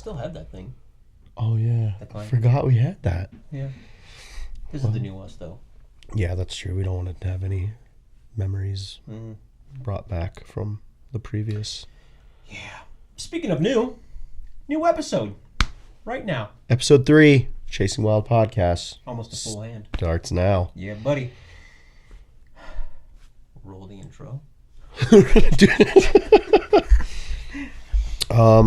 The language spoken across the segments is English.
still have that thing. Oh, yeah. I forgot we had that. Yeah. This is the new us, though. Yeah, that's true. We don't want to have any memories brought back from the previous. Yeah. Speaking of new episode right now. Episode 3, Chasing Wild Podcast. Almost a full hand. Starts now. Yeah, buddy. Roll the intro.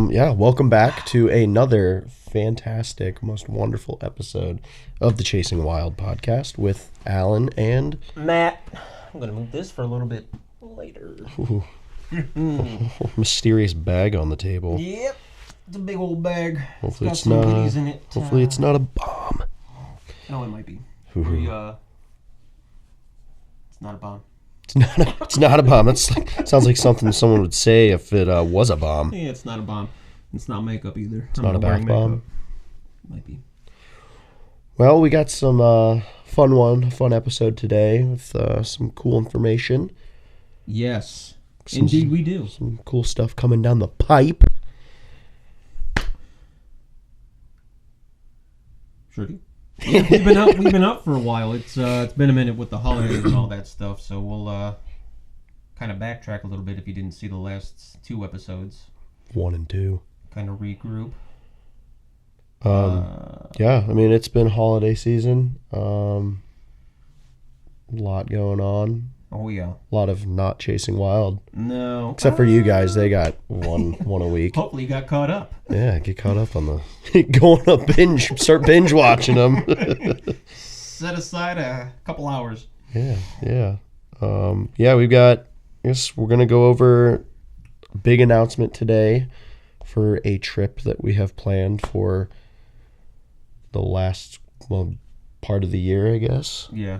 Yeah, welcome back to another fantastic, most wonderful episode of the Chasing Wild Podcast with Alan and Matt. I'm going to move this for a little bit later. Mysterious bag on the table. Yep. It's a big old bag. Hopefully it's got some goodies in it. Hopefully it's not a bomb. No, it might be. It's not a bomb. It's not a bomb. Sounds like something someone would say if it was a bomb. Yeah, it's not a bomb. It's not makeup either. It's not a bath bomb. Might be. Well, we got some fun episode today with some cool information. Yes, indeed we do. Some cool stuff coming down the pipe. Sure do. Yeah, we've been up for a while. It's been a minute with the holidays and all that stuff, so we'll kind of backtrack a little bit if you didn't see the last 2 episodes. 1 and 2. Kind of regroup. Yeah, I mean, it's been holiday season. A lot going on. Oh, yeah. A lot of not chasing wild. No. Except for you guys, they got one a week. Hopefully you got caught up. Yeah, get caught up on the... going up start binge watching them. Set aside a couple hours. Yeah. We've got... I guess we're going to go over a big announcement today for a trip that we have planned for the last... part of the year, I guess. Yeah.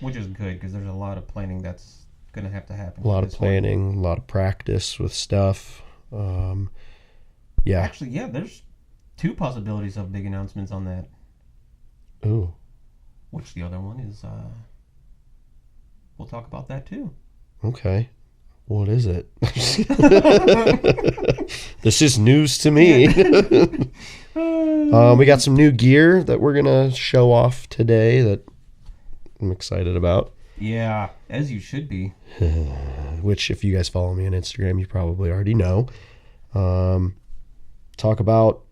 Which is good because there's a lot of planning that's going to have to happen. A lot of planning, a lot of practice with stuff. Yeah. Actually, yeah, there's 2 possibilities of big announcements on that. Ooh. Which the other one is, we'll talk about that too. Okay. What is it? This is news to me. We got some new gear that we're going to show off today that I'm excited about. Yeah, as you should be. Which, if you guys follow me on Instagram, you probably already know. Talk about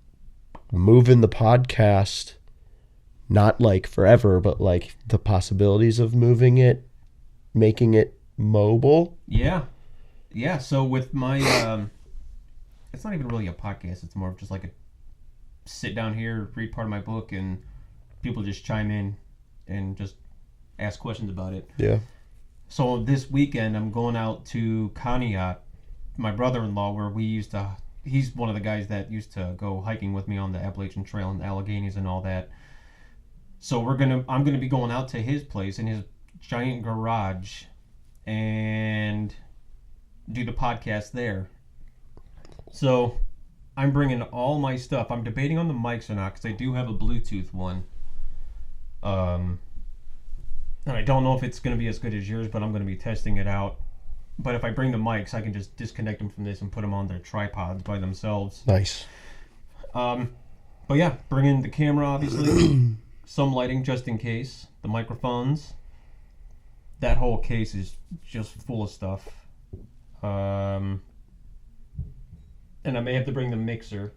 moving the podcast, not like forever, but like the possibilities of moving it, making it mobile. Yeah. Yeah, so with my, it's not even really a podcast. It's more of just like a sit down here, read part of my book, and people just chime in and just ask questions about it. Yeah. So this weekend, I'm going out to Conneaut, my brother-in-law, where he's one of the guys that used to go hiking with me on the Appalachian Trail and Alleghenies and all that. So I'm gonna be going out to his place in his giant garage and do the podcast there. So I'm bringing all my stuff. I'm debating on the mics or not because I do have a Bluetooth one. And I don't know if it's going to be as good as yours, but I'm going to be testing it out. But if I bring the mics, I can just disconnect them from this and put them on their tripods by themselves. Nice. But yeah, bring in the camera, obviously. Some lighting just in case. The microphones. That whole case is just full of stuff. And I may have to bring the mixer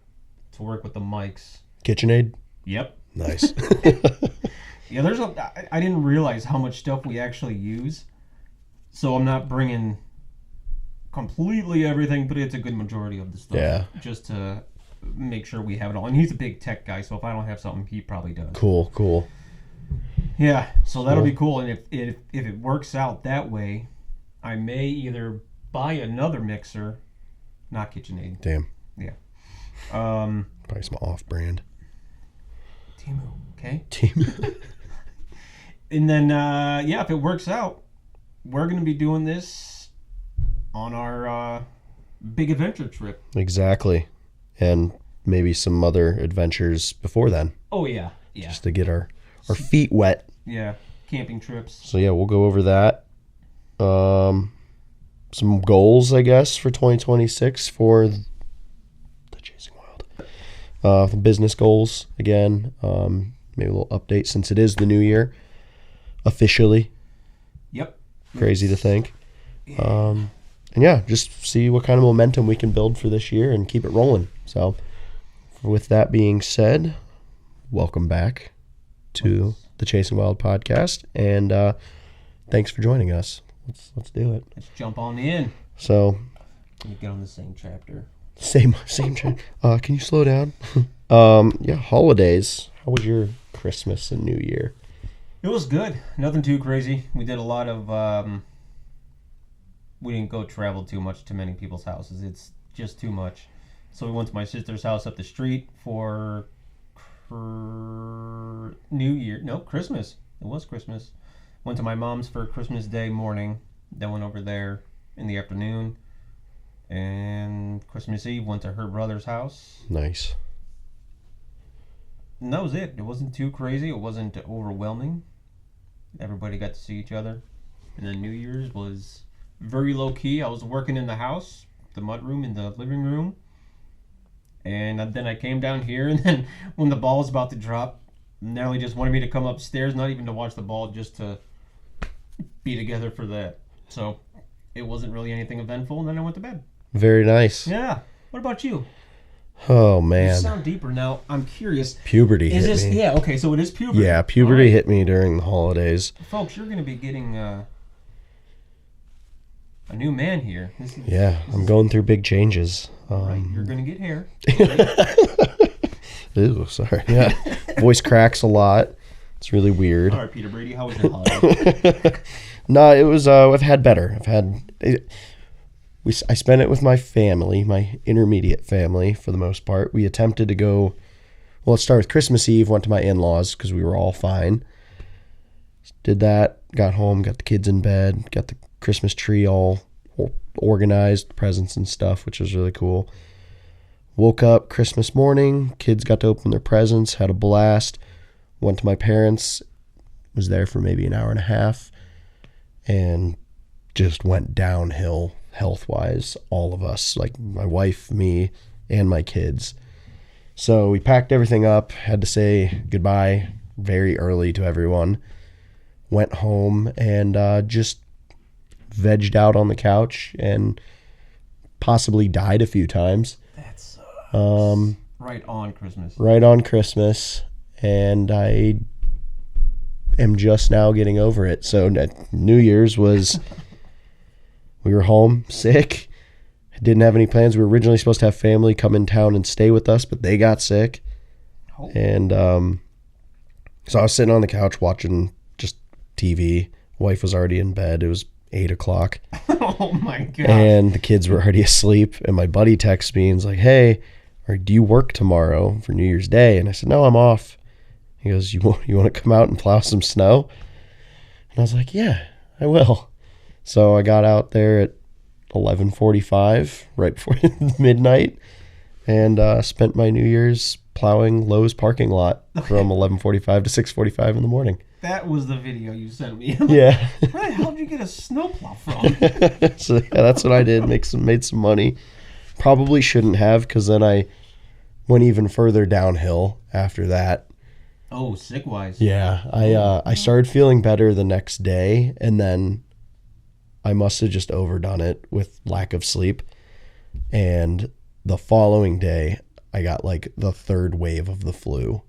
to work with the mics. KitchenAid? Yep. Nice. Yeah, I didn't realize how much stuff we actually use. So I'm not bringing completely everything, but it's a good majority of the stuff. Yeah. Just to make sure we have it all. And he's a big tech guy, so if I don't have something, he probably does. Cool. Yeah, so that'll be cool. And if it works out that way, I may either buy another mixer, not KitchenAid. Damn. Yeah. Probably some off-brand. Timu, okay? Timu. And then, if it works out, we're going to be doing this on our big adventure trip. Exactly. And maybe some other adventures before then. Oh, yeah. Just to get our feet wet. Yeah, camping trips. So, yeah, we'll go over that. Some goals, I guess, for 2026 for the Chasing Wild. business goals again. Maybe a little update since it is the new year officially. Yep. Crazy to think. And yeah, just see what kind of momentum we can build for this year and keep it rolling. So with that being said, welcome back to the Chasing Wild podcast, and thanks for joining us. Let's do it. Let's jump on in. So Let me get on the same chapter. Same. Can you slow down? Yeah, holidays. How was your Christmas and New Year? It was good. Nothing too crazy. We did a lot of. We didn't go travel too much to many people's houses. It's just too much. So we went to my sister's house up the street for New Year. No, Christmas. It was Christmas. Went to my mom's for Christmas Day morning. Then went over there in the afternoon. And Christmas Eve went to her brother's house. Nice. And that was it. It wasn't too crazy. It wasn't overwhelming. Everybody got to see each other. And then New Year's was very low key. I was working in the house, the mudroom in the living room. And then I came down here, and then when the ball was about to drop, Natalie just wanted me to come upstairs, not even to watch the ball, just to be together for that. So it wasn't really anything eventful, and then I went to bed. Very nice. Yeah. What about you? Oh, man. You sound deeper now. I'm curious. Puberty hit me. Yeah, okay, so it is puberty. Yeah, puberty hit me during the holidays. Folks, you're going to be getting a new man here. I'm going through big changes. Right, you're going to get hair. Ooh, sorry. Yeah. Voice cracks a lot. It's really weird. All right, Peter Brady, how was your holiday? No, it was, I've had better. I spent it with my family, my intermediate family for the most part. We attempted to go, well, let's start with Christmas Eve, went to my in-laws because we were all fine. Did that, got home, got the kids in bed, got the Christmas tree all organized, presents and stuff, which was really cool. Woke up Christmas morning, kids got to open their presents, had a blast. Went to my parents, was there for maybe an hour and a half, and just went downhill health-wise, all of us, like my wife, me, and my kids. So we packed everything up, had to say goodbye very early to everyone, went home, and just vegged out on the couch and possibly died a few times. That sucks. Right on Christmas. Right on Christmas. And I am just now getting over it. So New Year's was, we were home sick. Didn't have any plans. We were originally supposed to have family come in town and stay with us, but they got sick. Oh. And so I was sitting on the couch watching just TV. Wife was already in bed. It was 8 o'clock. Oh my God. And the kids were already asleep. And my buddy texts me and is like, hey, do you work tomorrow for New Year's Day? And I said, no, I'm off. He goes, you want to come out and plow some snow? And I was like, yeah, I will. So I got out there at 11:45, right before midnight, and spent my New Year's plowing Lowe's parking lot from 11:45 to 6:45 in the morning. That was the video you sent me. Yeah. Where the hell did you get a snowplow from? So yeah, that's what I did. Made some money. Probably shouldn't have, because then I went even further downhill after that. Oh, sick-wise. Yeah, I started feeling better the next day, and then I must have just overdone it with lack of sleep. And the following day, I got like the third wave of the flu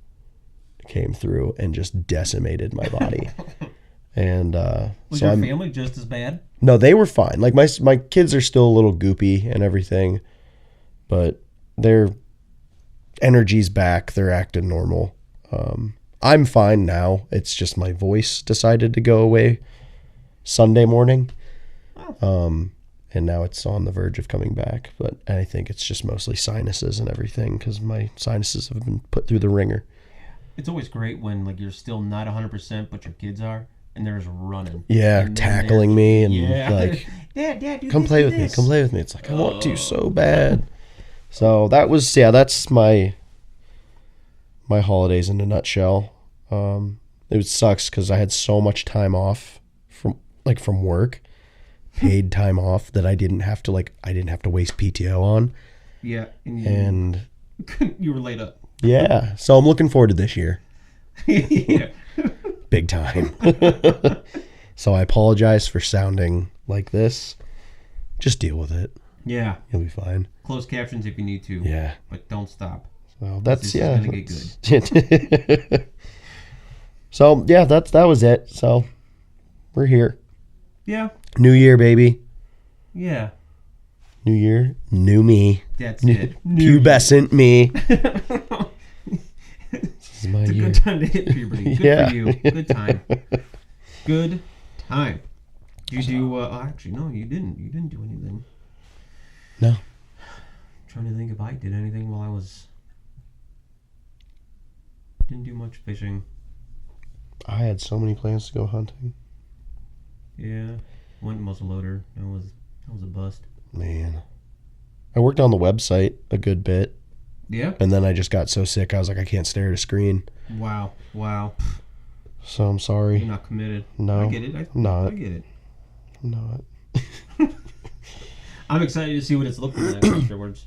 came through and just decimated my body. And was your family just as bad? No, they were fine. Like my kids are still a little goopy and everything, but their energy's back. They're acting normal. I'm fine now. It's just my voice decided to go away Sunday morning. And now it's on the verge of coming back. But I think it's just mostly sinuses and everything, because my sinuses have been put through the ringer. It's always great when like you're still not 100%, but your kids are, and they're just running. Yeah, tackling me and like, Dad, come play with me. Come play with me. It's like, I want to so bad. So that's my holidays in a nutshell. It sucks because I had so much time off from work, paid time off, that I didn't have to waste PTO on. Yeah, and you were laid up. Yeah. So I'm looking forward to this year. Yeah. Big time. So I apologize for sounding like this. Just deal with it. Yeah. You'll be fine. Closed captions if you need to. Yeah. But don't stop. Well, that's This is gonna get good. So yeah, that was it. So we're here. Yeah. New year, baby. Yeah. New year, new me. That's it. New Pubescent me. This is my It's a year. good time to hit puberty. Good Yeah. for you. Good time. Good time. Did you do? Actually, no, you didn't. You didn't do anything. No. I'm trying to think if I did anything while I was. Didn't do much fishing. I had so many plans to go hunting. Yeah. Went muzzleloader. That was a bust. Man. I worked on the website a good bit, Yeah. and then I just got so sick I was like, I can't stare at a screen. Wow. So I'm sorry. You're not committed. No. I get it. I Not. get it. I'm not. I'm excited to see what it's looking like afterwards.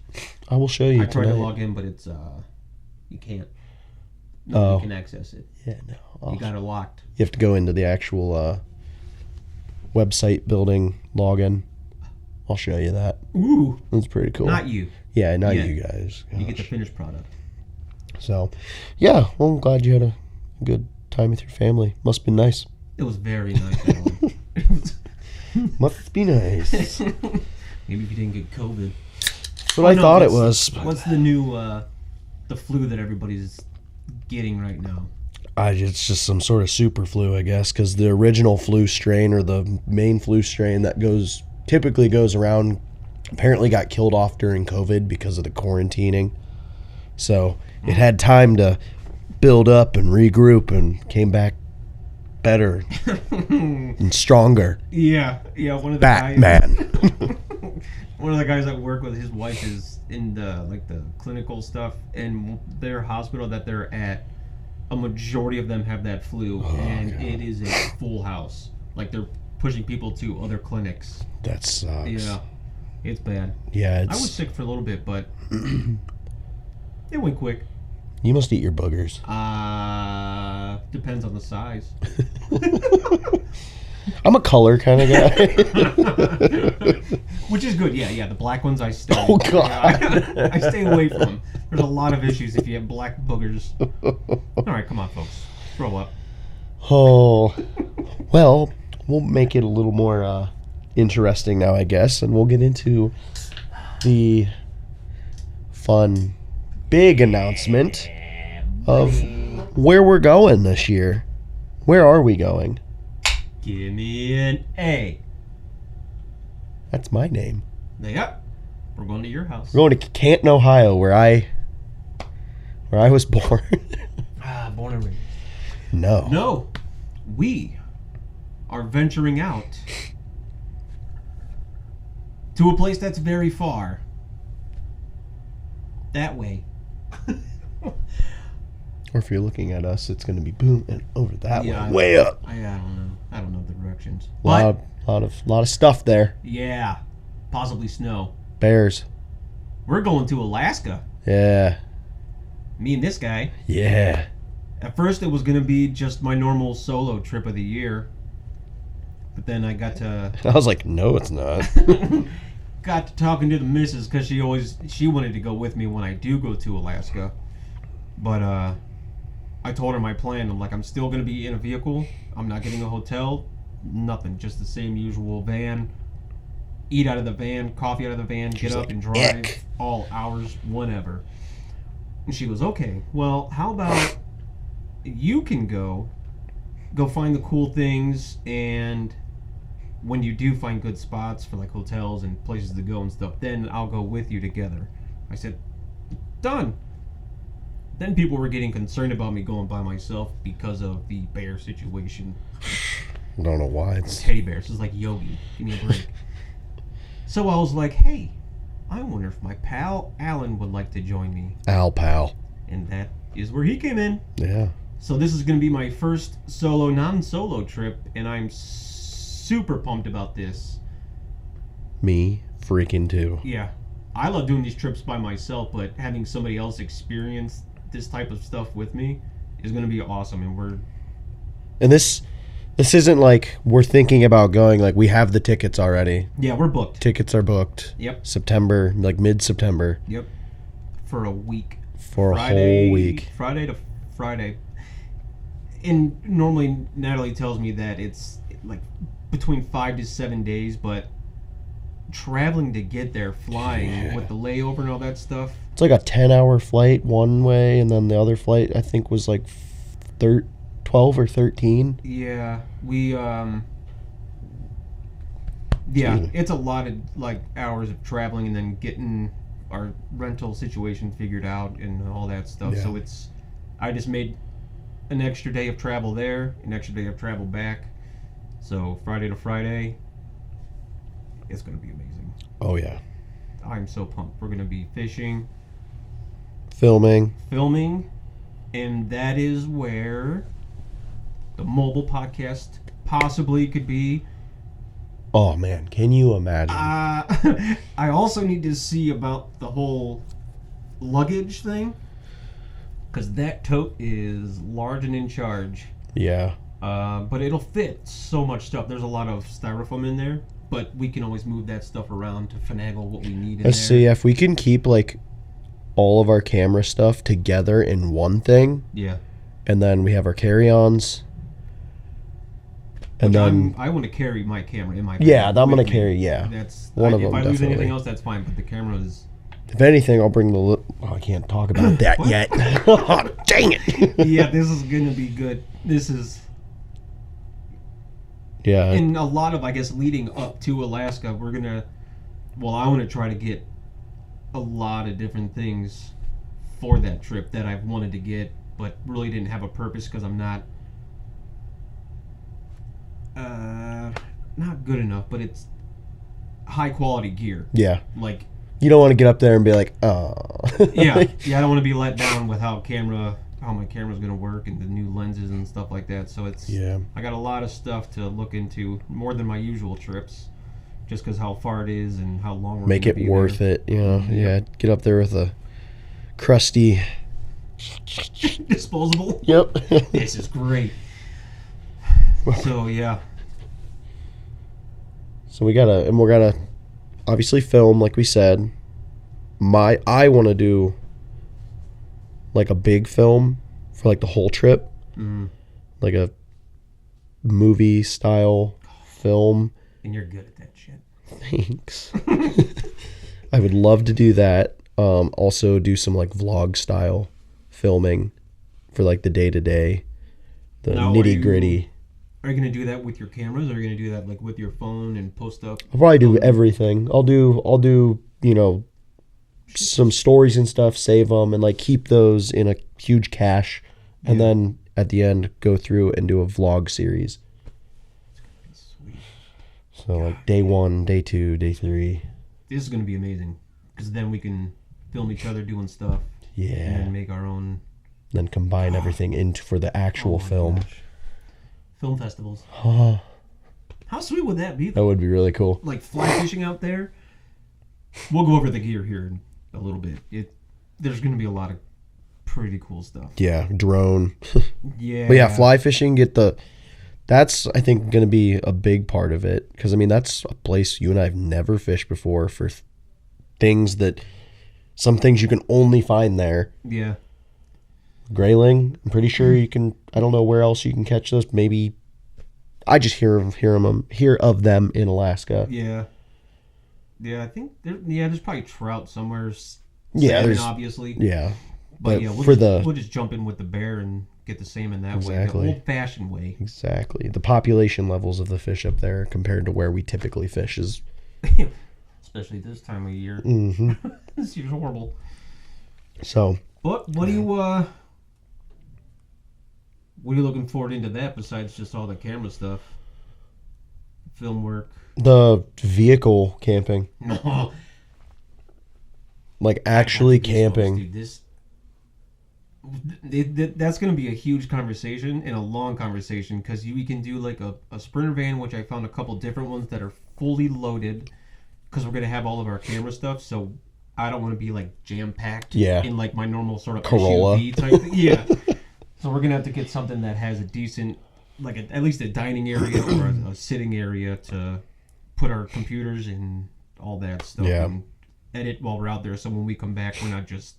I will show you I tried tonight. to log in, but it's you can't. Nobody can access it. Yeah, no. You got it locked. You have to go into the actual website building login. I'll show you that. Ooh. That's pretty cool. Not you. Yeah, not Yeah. you guys. You get the Gosh. finished product. So, yeah. Well, I'm glad you had a good time with your family. Must be nice. It was very nice. Alan. It was- Must be nice. Maybe if you didn't get COVID. That's what I thought it was. What's the new the flu that everybody's getting right now? It's just some sort of super flu, I guess, because the original flu strain or the main flu strain that typically goes around apparently got killed off during COVID because of the quarantining. So it had time to build up and regroup and came back better and stronger. Yeah. One of the Batman. guys. One of the guys that work with, his wife is in the clinical stuff, and their hospital that they're at, a majority of them have that flu, and God. it is a full house. Like they're pushing people to other clinics. That sucks. Yeah, it's bad. Yeah, I was sick for a little bit, but it went quick. You must eat your boogers. Depends on the size. I'm a color kind of guy. Which is good. Yeah. The black ones I stay. Oh, God. I stay away from. There's a lot of issues if you have black boogers. All right, come on, folks. Grow up. Oh, well, we'll make it a little more interesting now, I guess, and we'll get into the fun, big announcement of where we're going this year. Where are we going? Give me an A. That's my name. Yep. We're going to your house. We're going to Canton, Ohio, where I was born. Born and raised. No. No. We are venturing out to a place that's very far. That way. Or if you're looking at us, it's going to be boom and over that Yeah, way up. I don't know. I don't know the directions. Lot of stuff there. Yeah. Possibly snow. Bears. We're going to Alaska. Yeah. Me and this guy. Yeah. At first, it was going to be just my normal solo trip of the year. But then I got to I was like, no, it's not. talking to the missus because she wanted to go with me when I do go to Alaska. But I told her my plan. I'm like, I'm still going to be in a vehicle. I'm not getting a hotel. Nothing. Just the same usual van. Eat out of the van. Coffee out of the van. Get up like, and drive. "Ick." All hours, whenever. And she goes, okay, well, how about you can go find the cool things, and when you do find good spots for like hotels and places to go and stuff, then I'll go with you together. I said, done. Then people were getting concerned about me going by myself because of the bear situation. I don't know why it's. Teddy bears. It's like Yogi. Give me a break. So I was like, hey, I wonder if my pal Alan would like to join me. Al pal. And that is where he came in. Yeah. So this is going to be my first non-solo trip, and I'm super pumped about this. Me freaking too. Yeah. I love doing these trips by myself, but having somebody else experience this type of stuff with me is going to be awesome. And And this isn't like we're thinking about going. Like, we have the tickets already. we're booked. Tickets are booked. Yep. September, like mid-September. Yep. For a week. For a whole week. Friday to Friday. And normally Natalie tells me that it's like between 5 to 7 days, but traveling to get there, flying with the layover and all that stuff. It's like a 10-hour flight one way, and then the other flight I think was like 12 or 13. Yeah, it's a lot of like hours of traveling and then getting our rental situation figured out and all that stuff. Yeah. So I just made an extra day of travel there, an extra day of travel back. So Friday to Friday, it's going to be amazing. Oh, yeah. I'm so pumped. We're going to be fishing, Filming. and that is where the mobile podcast possibly could be. Oh, man. Can you imagine? I also need to see about the whole luggage thing, because that tote is large and in charge. Yeah. But it'll fit so much stuff. There's a lot of styrofoam in there, but we can always move that stuff around to finagle what we need in Let's there. see if we can keep like all of our camera stuff together in one thing, Yeah. and then we have our carry-ons. And then I want to carry my camera in my yeah, I'm gonna with me. carry. Yeah, That's one of if them I lose definitely. anything else, that's fine. But the camera is. If anything, I'll bring the. I can't talk about that What? yet. Oh, dang it! Yeah, this is gonna be good. This is. Yeah. And a lot of, I guess, leading up to Alaska, I want to try to get a lot of different things for that trip that I've wanted to get, but really didn't have a purpose because I'm not good enough, but it's high quality gear. Yeah. Like, You don't want to get up there and be like, oh. yeah, I don't want to be let down with how my camera's gonna work and the new lenses and stuff like that. So Yeah. I got a lot of stuff to look into, more than my usual trips, just because how far it is and how long we're Make gonna it be worth there. it. You know. Yeah. Get up there with a crusty. Disposable. Yep. This is great. So yeah, So we're gonna obviously film like we said. I want to do like a big film for like the whole trip, like a movie style film. and you're good at that shit. Thanks. I would love to do that. Also do some like vlog style filming for like the day to day, the Now, nitty gritty. Are you gonna do that with your cameras, or are you gonna do that like with your phone and post up? I'll probably do everything. I'll do some stories and stuff, save them, and like keep those in a huge cache, and then at the end go through and do a vlog series. Sweet. So like day 1, day 2, day 3. This is gonna be amazing, because then we can film each other doing stuff and Yeah. then make our own Then combine everything into for the actual my film. gosh. Film festivals. Oh, How sweet would that be? that would be really cool. Like fly fishing out there. We'll go over the gear here in a little bit. There's gonna be a lot of pretty cool stuff. Yeah, drone. Yeah. But yeah, fly fishing, that's I think going to be a big part of it, because I mean that's a place you and I have never fished before for some things you can only find there. Yeah. Grayling, I'm pretty sure you can. I don't know where else you can catch those. Maybe I just hear of them in Alaska. Yeah. Yeah, I think there's probably trout somewhere. Yeah, Salmon, there's obviously. Yeah, But yeah, we'll just jump in with the bear and get the salmon that Exactly. way, the old-fashioned way. exactly. The population levels of the fish up there compared to where we typically fish is. Especially this time of year. Mm-hmm. This year's horrible. So What do you what are you looking forward into that besides just all the camera stuff, film work? the vehicle camping, No. like actually Goosebumps, camping. dude. That's going to be a huge conversation and a long conversation, because we can do like a Sprinter van, which I found a couple different ones that are fully loaded, because we're going to have all of our camera stuff. So I don't want to be like jam packed. Yeah. In like my normal sort of Corolla. SUV type thing. Yeah. So we're gonna have to get something that has a decent, like at least a dining area or a sitting area to put our computers and all that stuff. Yeah. And edit while we're out there. So when we come back, we're not just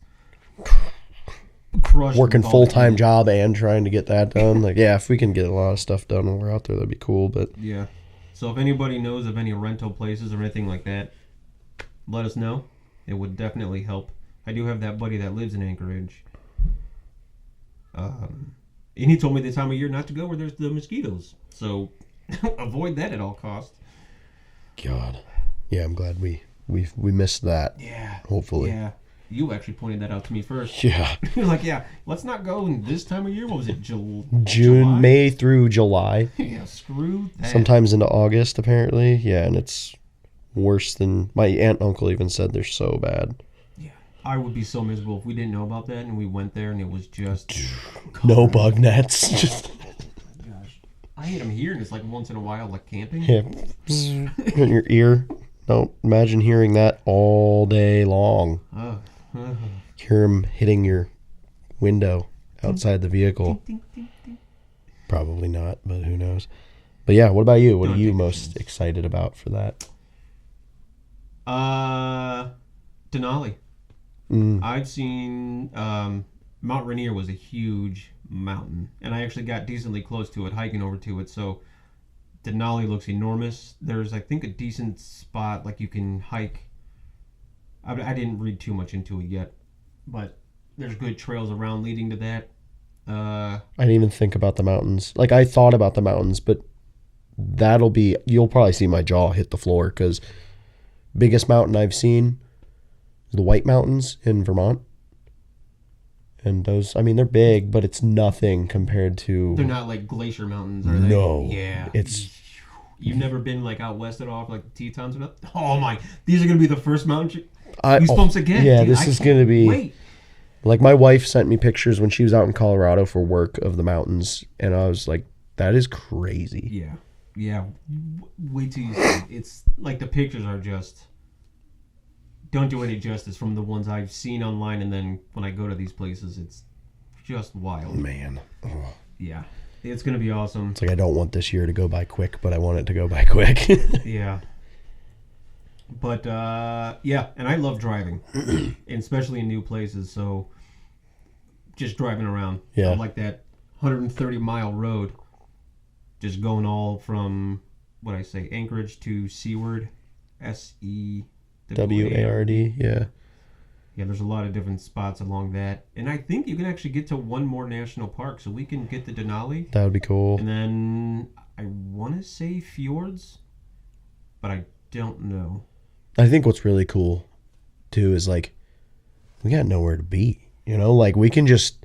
crushed. Working with all full-time the- job and trying to get that done. Like, yeah, if we can get a lot of stuff done when we're out there, that'd be cool. But Yeah. So if anybody knows of any rental places or anything like that, let us know. It would definitely help. I do have that buddy that lives in Anchorage. And he told me the time of year not to go where there's the mosquitoes. So avoid that at all costs. God, yeah, I'm glad we missed that. Yeah. Hopefully. Yeah. You actually pointed that out to me first. Yeah. You're like, yeah, let's not go in this time of year. What was it? June, July? May through July. Yeah, screw that. Sometimes into August, apparently. Yeah, and it's worse than my aunt and uncle even said they're so bad. Yeah. I would be so miserable if we didn't know about that and we went there and it was just No bug nets. Just gosh. I hate them here and it's like once in a while like camping. yeah, in your ear. No, imagine hearing that all day long. Hear them hitting your window outside the vehicle. Probably not, but who knows. But yeah, what about you? What are you most excited about for that? Denali. I've seen Mount Rainier was a huge mountain, and I actually got decently close to it, hiking over to it. So Denali looks enormous. There's, I think, a decent spot like you can hike. I didn't read too much into it yet, but there's good trails around leading to that. I didn't even think about the mountains. Like, I thought about the mountains, but you'll probably see my jaw hit the floor because biggest mountain I've seen is the White Mountains in Vermont. And those, I mean, they're big, but it's nothing compared to... They're not like glacier mountains, are they? No. Yeah. It's... You've never been like out west at all, like the Tetons or nothing? Oh my, these are going to be the first mountain... Goosebumps again. Yeah, dude, this is going to be... Wait. Like, my wife sent me pictures when she was out in Colorado for work of the mountains, and I was like, that is crazy. Yeah. Yeah. Wait till you see it. It's like the pictures are just... Don't do any justice from the ones I've seen online, and then when I go to these places, it's just wild. Man. Ugh. Yeah. It's going to be awesome. It's like I don't want this year to go by quick, but I want it to go by quick. Yeah. But, yeah, and I love driving, and especially in new places, so just driving around. Yeah. I like that 130-mile road, just going all from, Anchorage to Seward, SEWARD. WARD, yeah. Yeah, there's a lot of different spots along that. And I think you can actually get to one more national park, so we can get to Denali. That would be cool. And then I want to say fjords, but I don't know. I think what's really cool, too, is, like, we got nowhere to be. You know, like, we can just...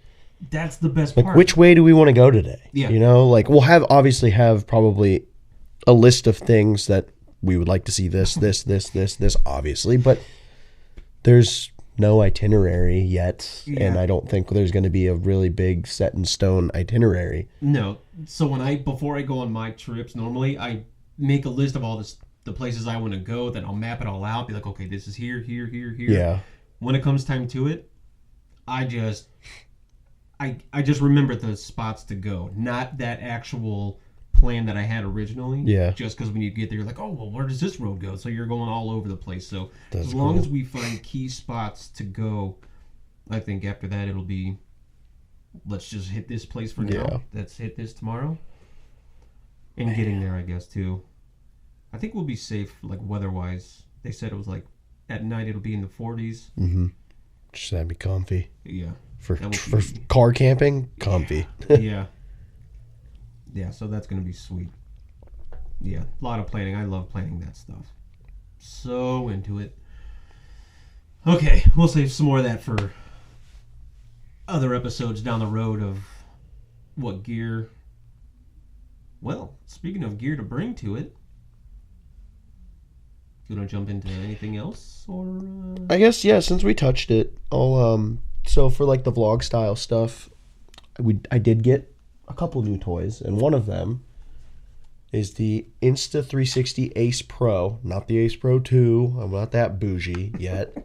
That's the best like, part. which way do we want to go today? Yeah. You know, like, we'll obviously have probably a list of things that we would like to see this, obviously. But there's no itinerary yet, and I don't think there's going to be a really big set-in-stone itinerary. No. So before I go on my trips, normally I make a list of all the places I want to go, then I'll map it all out, be like, okay, this is here. Yeah. When it comes time to it, I just remember the spots to go, not that actual plan that I had originally. Yeah. Just because when you get there, you're like, oh, well, where does this road go? So you're going all over the place. So That's as long cool. as we find key spots to go, I think after that it'll be, let's just hit this place for now. Yeah. Let's hit this tomorrow. And getting there, I guess, too. I think we'll be safe, like, weather-wise. They said it was, like, at night it'll be in the 40s. Mm-hmm. Just that'd be comfy. Yeah. For That would be- car camping, comfy. Yeah. Yeah, so that's going to be sweet. Yeah, a lot of planning. I love planning that stuff. So into it. Okay, we'll save some more of that for other episodes down the road of what gear. Well, speaking of gear to bring to it, do you want to jump into anything else, or? I guess, yeah, since we touched it, so for like the vlog style stuff, I did get a couple new toys, and one of them is the Insta360 Ace Pro, not the Ace Pro 2. I'm not that bougie yet.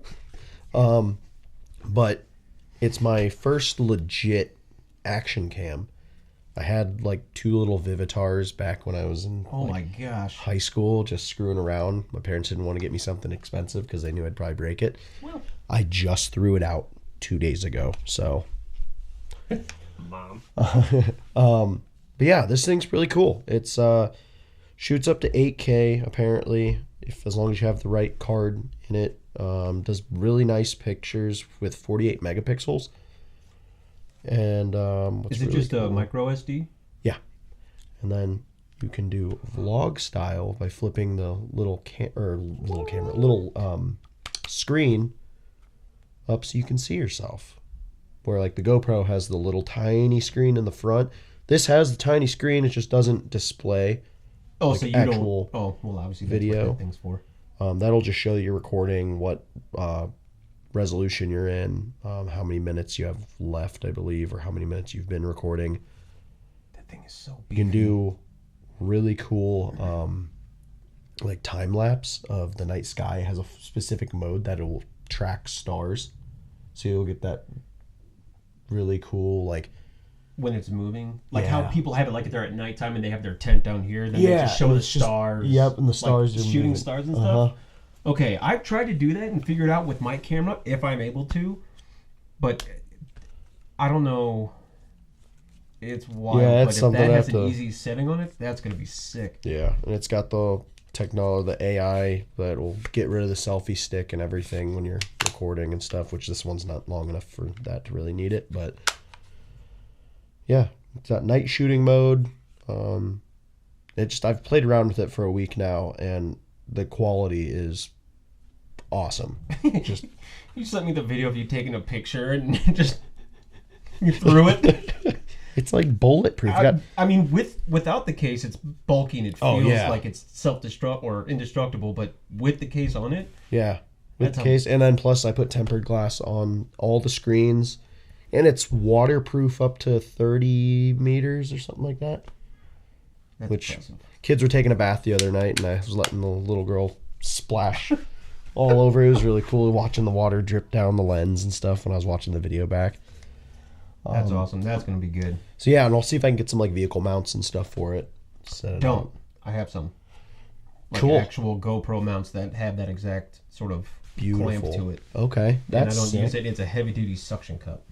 But it's my first legit action cam. I had like 2 little Vivitars back when I was in Oh my gosh. high school, just screwing around. My parents didn't want to get me something expensive because they knew I'd probably break it. Well, I just threw it out 2 days ago, so. Mom. But yeah, this thing's really cool. It's shoots up to 8K apparently, as long as you have the right card in it. Does really nice pictures with 48 megapixels. And what's Is it really just cool, a micro SD? Yeah, and then you can do vlog style by flipping the little screen up so you can see yourself. Where like the GoPro has the little tiny screen in the front. This has the tiny screen, it just doesn't display. Oh, like so you actual don't. Oh, well, obviously video. that's what that thing's for. That'll just show you're recording, what resolution you're in, how many minutes you have left, I believe, or how many minutes you've been recording. That thing is so You can do really cool like time lapse of the night sky. It has a specific mode that it will track stars, so you'll get that really cool like when it's moving, like how Yeah. people have it like they're at nighttime and they have their tent down here, then they just show and the it's just- stars. Yep, and the like stars are shooting moving. stars and Uh-huh. stuff. Okay, I've tried to do that and figure it out with my camera if I'm able to, but I don't know. It's wild. Yeah, it's but if something that I has have an to- easy setting on it, that's gonna be sick. Yeah, and it's got the technology, the AI that will get rid of the selfie stick and everything when you're recording and stuff, which this one's not long enough for that to really need it, but yeah, it's got night shooting mode. I've played around with it for a week now, and the quality is awesome. Just You sent me the video of you taking a picture and just you threw it. it's like bulletproof. I mean, without the case, it's bulky and it Oh, feels yeah. like it's self-destruct or indestructible. But with the case on it, Yeah, with That's the a- case, and then plus I put tempered glass on all the screens, and it's waterproof up to 30 meters or something like that. that's Which impressive. kids were taking a bath the other night, and I was letting the little girl splash all over. It was really cool watching the water drip down the lens and stuff when I was watching the video back. That's awesome. That's gonna be good. So yeah, and I'll see if I can get some like vehicle mounts and stuff for it. Set it Don't. up. I have some. Like Cool. actual GoPro mounts that have that exact sort of Beautiful. clamp to it. Okay, And I that's don't sick. use it. It's a heavy-duty suction cup.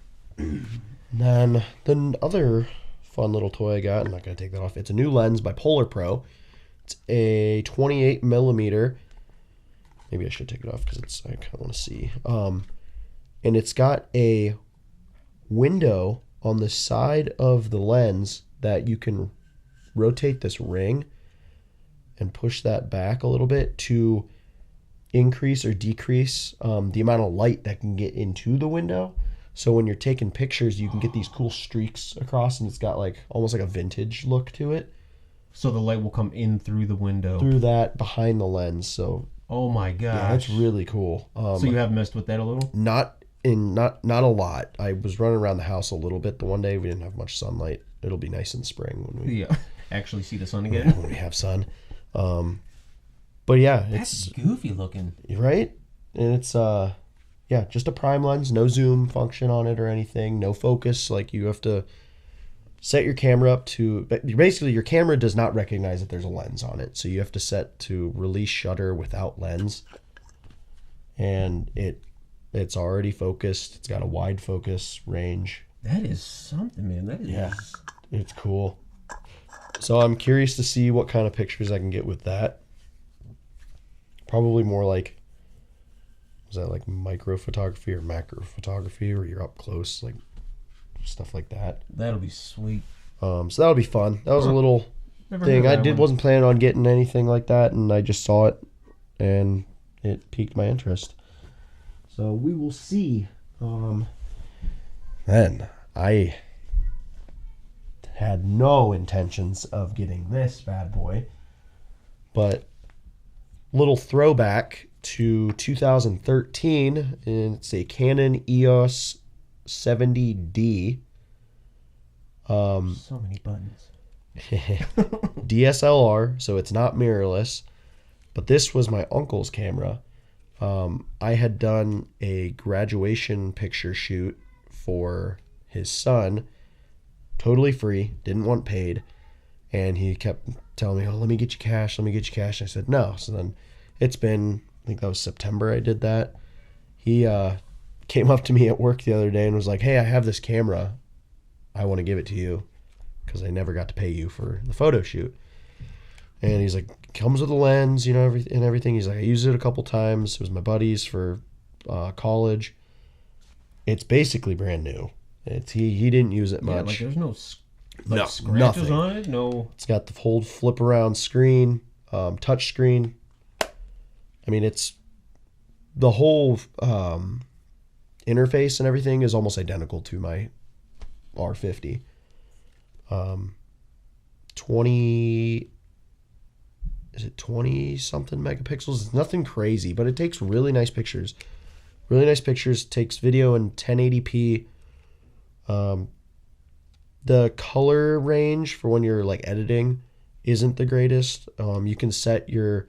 Then the other fun little toy I got, I'm not going to take that off. It's a new lens by Polar Pro. It's a 28 millimeter. Maybe I should take it off because I kind of want to see. And it's got a window on the side of the lens that you can rotate this ring and push that back a little bit to increase or decrease the amount of light that can get into the window. So when you're taking pictures, you can get these cool streaks across, and it's got like almost like a vintage look to it So the light will come in through the window. through that behind the lens. So Oh my gosh. yeah, it's really cool. So you have messed with that a little? Not a lot. I was running around the house a little bit the one day. We didn't have much sunlight. It'll be nice in spring when we Yeah. Actually see the sun again. when we have sun. But yeah, That's it's goofy looking. right, and it's yeah, just a prime lens, no zoom function on it or anything, no focus. Like you have to set your camera up to basically your camera does not recognize that there's a lens on it, so you have to set to release shutter without lens, and it's already focused. It's got a wide focus range. That is something, man. That is. Yeah. It's cool. So I'm curious to see what kind of pictures I can get with that. Probably more like, was that like micro photography or macro photography, where you're up close, like stuff like that. That'll be sweet. So that'll be fun. That was a little Never thing. heard I of that one. wasn't planning on getting anything like that, and I just saw it, and it piqued my interest. So we will see. Then I had no intentions of getting this bad boy, but little throwback to 2013, and it's a Canon EOS 70D. So many buttons. DSLR, so it's not mirrorless, but this was my uncle's camera. I had done a graduation picture shoot for his son, totally free, didn't want paid. And he kept telling me, oh, let me get you cash, let me get you cash. And I said, no. So then it's been, I think that was September I did that. He came up to me at work the other day and was like, hey, I have this camera. I want to give it to you because I never got to pay you for the photo shoot. And he's like, comes with a lens, you know, and everything. He's like, I used it a couple times. It was my buddy's for college. It's basically brand new. He didn't use it much. Yeah, like there's no scratches nothing on it. No. It's got the whole flip around screen, touch screen. I mean, it's the whole interface and everything is almost identical to my R50. 20 something megapixels? It's nothing crazy, but it takes really nice pictures. Takes video in 1080p. The color range for when you're like editing isn't the greatest. You can set your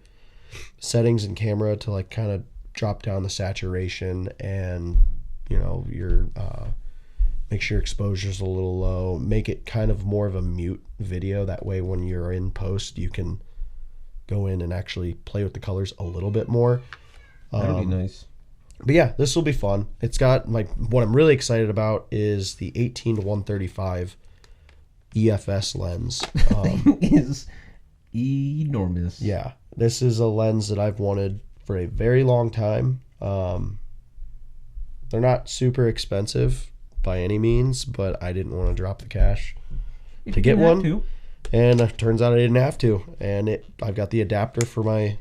settings in camera to like kind of drop down the saturation and, you know, your make sure exposure's a little low, make it kind of more of a mute video. That way when you're in post, you can go in and actually play with the colors a little bit more. That'd be nice. But yeah, this will be fun. It's got what I'm really excited about is the 18-135 EFS lens. Is enormous. Yeah, this is a lens that I've wanted for a very long time. They're not super expensive by any means, but I didn't want to drop the cash to get one. And it turns out I didn't have to. And I've got the adapter for my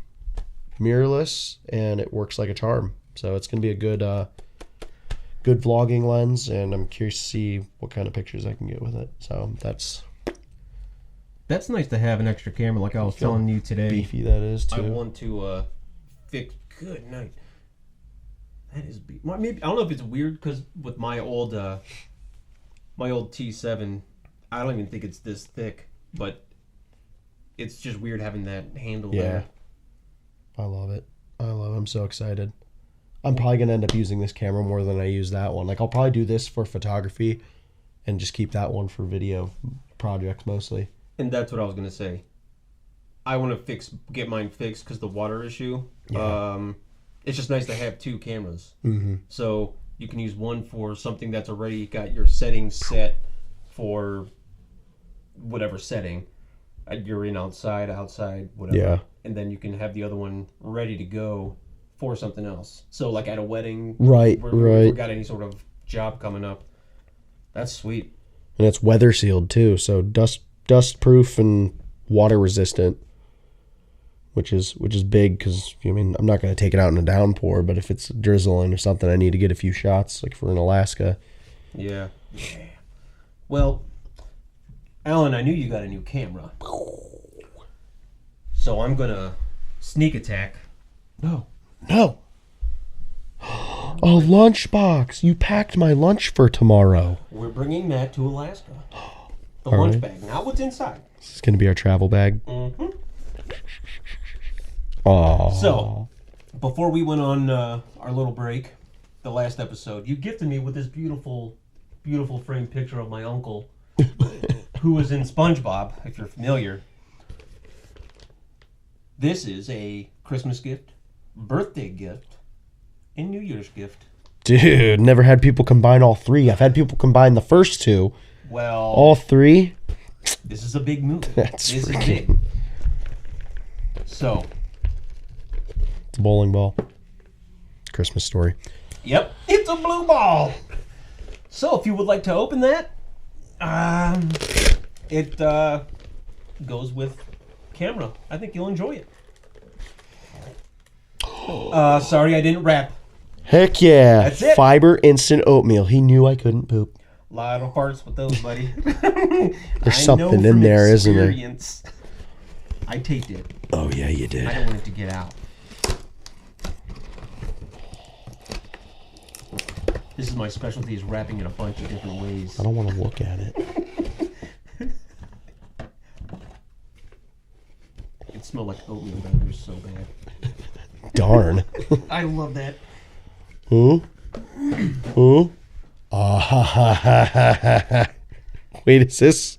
mirrorless, and it works like a charm. So it's going to be a good vlogging lens, and I'm curious to see what kind of pictures I can get with it. So that's nice to have an extra camera, like I was telling you today. Beefy that is too. I want to fix. Good night. That is well, maybe I don't know if it's weird because with my old T7, I don't even think it's this thick, but it's just weird having that handle there. I love it. I'm so excited. I'm probably going to end up using this camera more than I use that one. Like, I'll probably do this for photography and just keep that one for video projects mostly. And that's what I was going to say. I want to get mine fixed because the water issue. Yeah. It's just nice to have two cameras. Mm-hmm. So you can use one for something that's already got your settings set for whatever setting. You're in outside, whatever. Yeah. And then you can have the other one ready to go for something else. So like at a wedding, right. Or got any sort of job coming up. That's sweet. And it's weather sealed too, so dust proof and water resistant, which is big because I mean I'm not going to take it out in a downpour, but if it's drizzling or something, I need to get a few shots. Like if we're in Alaska. Yeah. Well, Alan, I knew you got a new camera, so I'm gonna sneak attack. No. A lunchbox. You packed my lunch for tomorrow. We're bringing that to Alaska. The All lunch right. bag. Not what's inside. This is going to be our travel bag. Mm-hmm. Aww. So, before we went on our little break, the last episode, you gifted me with this beautiful, beautiful framed picture of my uncle, who was in SpongeBob, if you're familiar. This is a Christmas gift, birthday gift, and New Year's gift. Dude, never had people combine all three. I've had people combine the first two. Well, all three? This is a big move. This is big. So. It's a bowling ball. Christmas story. Yep, it's a blue ball. So if you would like to open that, it goes with camera. I think you'll enjoy it. Sorry I didn't wrap. Heck yeah. That's it. Fiber instant oatmeal. He knew I couldn't poop. A lot of hearts with those, buddy. There's something in there, isn't there? I taped it. Oh, yeah, you did. I don't want it to get out. This is my specialty, is wrapping in a bunch of different ways. I don't want to look at it. It smelled like oatmeal, but it was so bad. Darn. I love that. Who? Ah, ha, ha, ha, ha, ha. Wait, is this?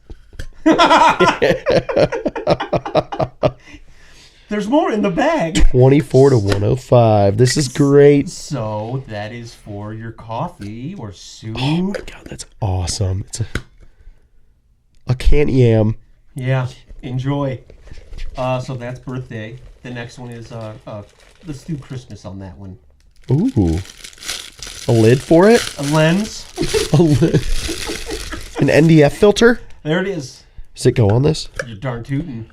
There's more in the bag. 24 to 105. This is great. So that is for your coffee or soup. Oh my god, that's awesome. It's a canned yam. Yeah, enjoy. So that's birthday. The next one is let's do Christmas on that one. Ooh. A lid for it? A lens. A lid. An NDF filter? There it is. Does it go on this? You're darn tootin'.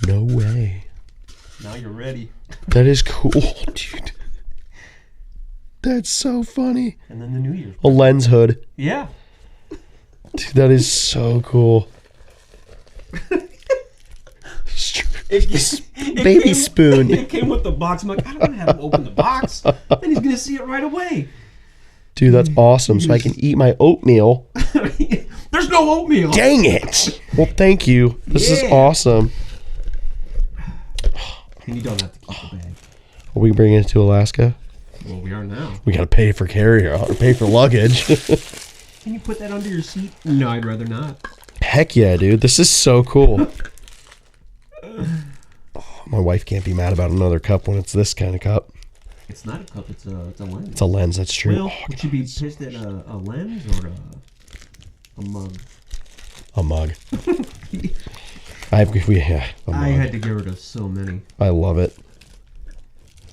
No way. Now you're ready. That is cool, dude. That's so funny. And then the New Year's. A lens hood. Yeah. Dude, that is so cool. Baby spoon. It came with the box. I'm like, I don't want to have him open the box. Then he's going to see it right away. Dude, that's awesome. So I can eat my oatmeal. There's no oatmeal. Dang it. Well, thank you. This is awesome. And you don't have to keep the bag. Are we bringing it to Alaska? Well, we are now. We got to pay for carrier or pay for luggage. Can you put that under your seat? No, I'd rather not. Heck yeah, dude. This is so cool. Oh, my wife can't be mad about another cup when it's this kind of cup. It's not a cup. It's a lens. It's a lens. That's true. Well, would you be pissed at a lens or a mug? A mug. A mug. I had to get rid of so many. I love it.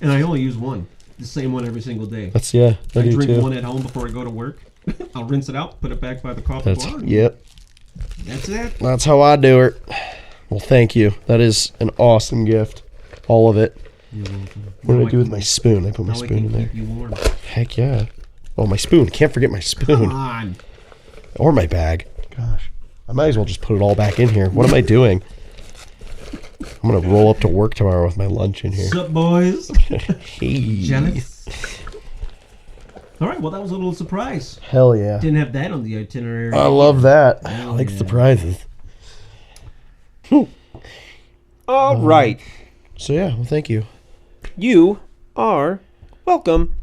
And I only use one. The same one every single day. That's I drink too. one at home before I go to work. I'll rinse it out, put it back by the coffee bar. Yep. That's it. That's how I do it. Well, thank you. That is an awesome gift. All of it. You're welcome. What do I do with my spoon? I put my Now spoon in there. keep you warm. Heck yeah. Oh, my spoon. Can't forget my spoon. Come on. Or my bag. Gosh. I might as well just put it all back in here. What am I doing? I'm going to roll up to work tomorrow with my lunch in here. What's up, boys? Hey. Jealous? All right, well, that was a little surprise. Hell yeah. Didn't have that on the itinerary. I love that. I Hell like yeah. surprises. All right. So yeah, well, thank you. You are welcome.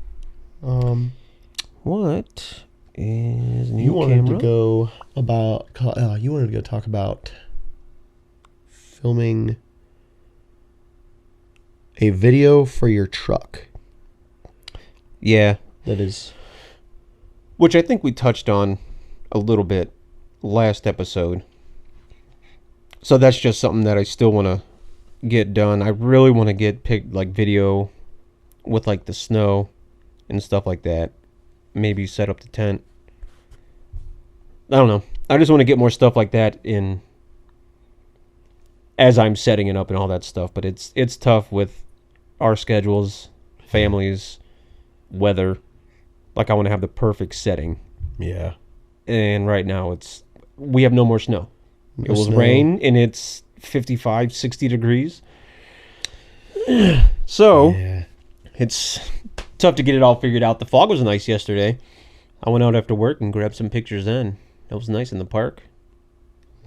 What is new You wanted camera? to go about. You wanted to go talk about filming a video for your truck. Yeah, That is. which I think we touched on a little bit last episode. So that's just something that I still want to get done. I really want to get video with like the snow and stuff like that. Maybe set up the tent. I don't know. I just want to get more stuff like that in as I'm setting it up and all that stuff. But it's tough with our schedules, families, weather. Like I want to have the perfect setting. Yeah. And right now we have no more snow. It will rain and it's 55, 60 degrees. So Yeah. it's tough to get it all figured out. The fog was nice yesterday. I went out after work and grabbed some pictures then. It was nice in the park.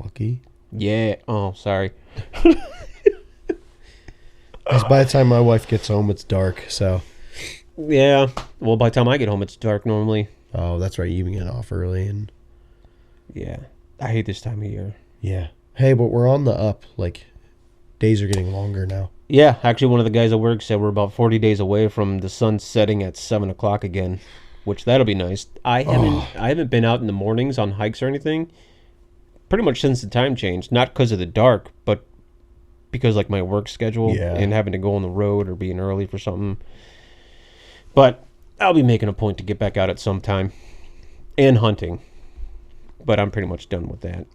Lucky. Yeah. Oh, sorry. Because by the time my wife gets home, it's dark. So. Yeah. Well, by the time I get home, it's dark normally. Oh, that's right. You even get off early and. Yeah. I hate this time of year. Yeah. Hey, but we're on the up. Like, days are getting longer now. Yeah. Actually, one of the guys at work said we're about 40 days away from the sun setting at 7 o'clock again, which that'll be nice. I haven't been out in the mornings on hikes or anything pretty much since the time changed. Not because of the dark, but because like my work schedule and having to go on the road or being early for something. But I'll be making a point to get back out at some time and hunting. But I'm pretty much done with that.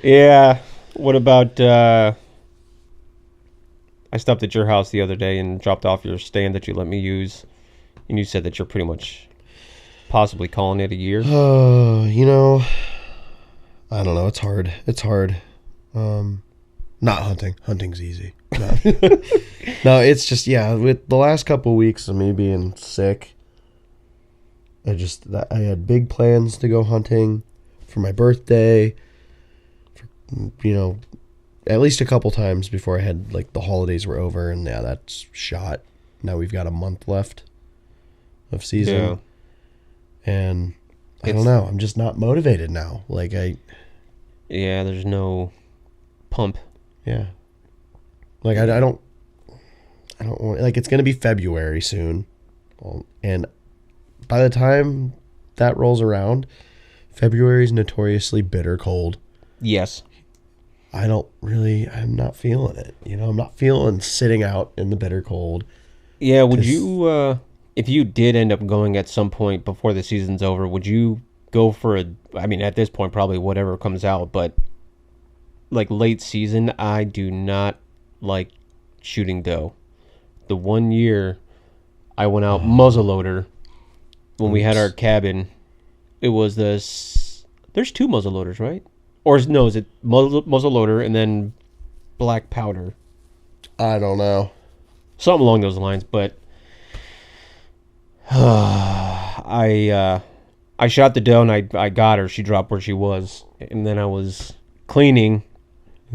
Yeah. What about I stopped at your house the other day and dropped off your stand that you let me use, and you said that you're pretty much possibly calling it a year. You know, I don't know. It's hard. It's hard. Not hunting. Hunting's easy. No, no, it's just, yeah, with the last couple of weeks of me being sick, I had big plans to go hunting for my birthday, for, at least a couple times before I had like the holidays were over, and yeah, that's shot. Now we've got a month left of season, Yeah. and I It's- don't know. I'm just not motivated now. Like Yeah, there's no pump. yeah, like I don't want, like, it's gonna be February soon, and by the time that rolls around, February is notoriously bitter cold. Yes. I'm not feeling it. I'm not feeling sitting out in the bitter cold. Yeah, would 'Cause- you, if you did end up going at some point before the season's over, would you go for I mean, at this point, probably whatever comes out, but like late season, I do not like shooting doe. The 1 year I went out muzzleloader when we had our cabin, it was there's 2 muzzleloaders, right? Or no, is it muzzleloader and then black powder? I don't know. Something along those lines, but I shot the doe and I got her. She dropped where she was, and then I was cleaning.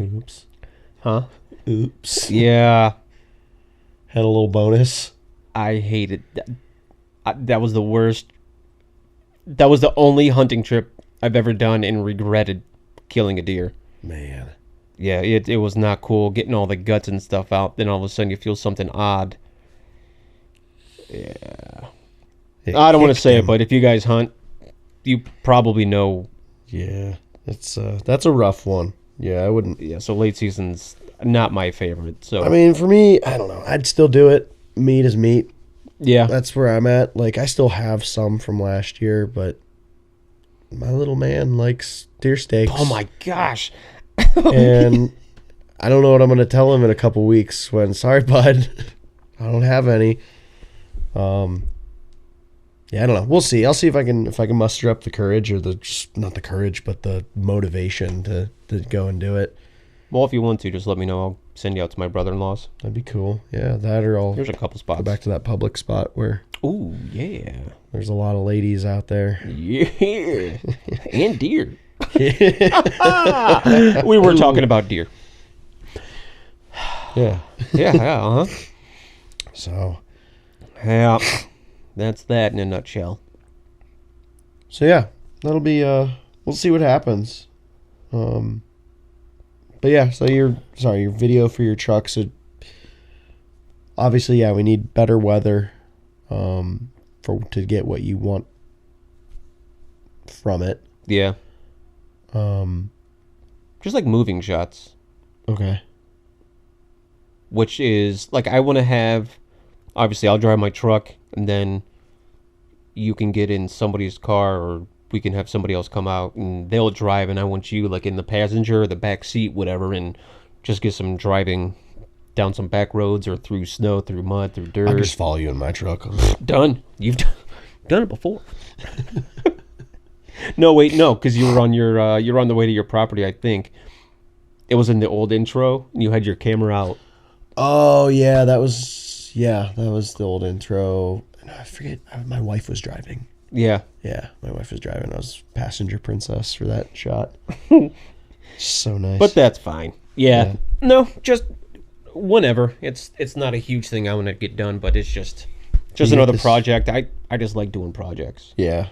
Oops. Huh? Oops. Yeah, Had a little bonus. I hated that. That was the worst. That was the only hunting trip I've ever done and regretted killing a deer. Man. Yeah, it was not cool getting all the guts and stuff out. Then all of a sudden you feel something odd. Yeah. I don't want to say it, but if you guys hunt, you probably know. yeah, that's a rough one. Yeah, I wouldn't. Yeah, so late season's not my favorite. So I mean, for me, I don't know. I'd still do it. Meat is meat. yeah, That's where I'm at. Like, I still have some from last year, but my little man likes deer steaks. oh my gosh, And I don't know what I'm going to tell him in a couple weeks when, sorry, bud, I don't have any. Yeah, I don't know. We'll see. I'll see if I can muster up the courage, or not the courage, but the motivation to go and do it. well, if you want to, just let me know. I'll send you out to my brother-in-law's. That'd be cool. Yeah, that, or I'll There's a couple go spots. back to that public spot where Ooh, yeah, there's a lot of ladies out there. yeah, and deer. We were talking about deer. Yeah. Yeah, So yeah. That's that in a nutshell. yeah, that'll be we'll see what happens. But yeah, so your video for your trucks, obviously, yeah, we need better weather to get what you want from it. Yeah, Um just like moving shots, okay. which is like I want to have. Obviously, I'll drive my truck, and then you can get in somebody's car, or we can have somebody else come out, and they'll drive, and I want you like in the passenger, or the back seat, whatever, and just get some driving down some back roads or through snow, through mud, through dirt. I'll just follow you in my truck. Done. You've done it before. No, wait, no, because you were on you're on the way to your property. I think it was in the old intro, and you had your camera out. Oh yeah, that was the old intro. I forget. My wife was driving. Yeah, Yeah, my wife was driving. I was passenger princess for that shot. So nice. but that's fine. Yeah. Yeah. No, just whenever. It's not a huge thing I want to get done, but it's just another project. I just like doing projects. Yeah,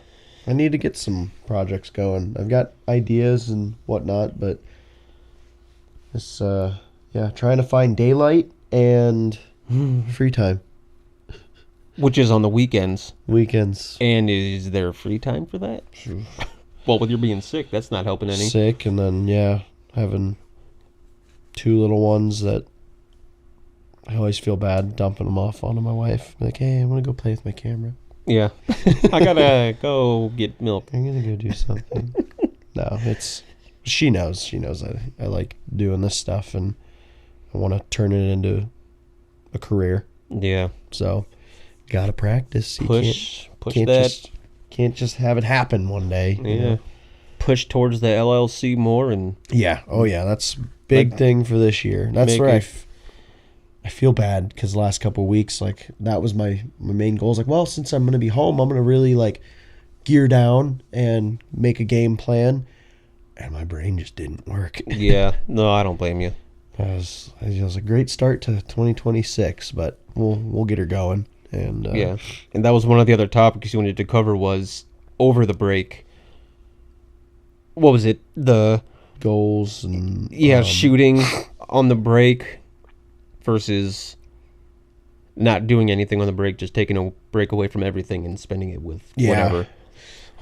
I need to get some projects going. I've got ideas and whatnot, but it's trying to find daylight and free time, Which is on the weekends. weekends. And is there free time for that? Well, with your being sick, that's not helping any. Sick, and then having 2 little ones that I always feel bad dumping them off onto my wife. Like, hey, I'm gonna go play with my camera. Yeah. I gotta go get milk. I'm gonna go do something. No, she knows I like doing this stuff, and I want to turn it into a career. Yeah. So gotta practice. You Push can't that. can't just have it happen one day. you Yeah. know? Push towards the LLC more, and Yeah. Oh yeah, that's big thing for this year. That's make where it- I feel bad because the last couple of weeks, like, that was my main goal. Is like, well, since I'm gonna be home, I'm gonna really like gear down and make a game plan, and my brain just didn't work. yeah. No, I don't blame you. It was a great start to 2026, but we'll get her going. And Yeah, and that was one of the other topics you wanted to cover was over the break. What was it? The goals and shooting on the break versus not doing anything on the break, just taking a break away from everything and spending it with whatever.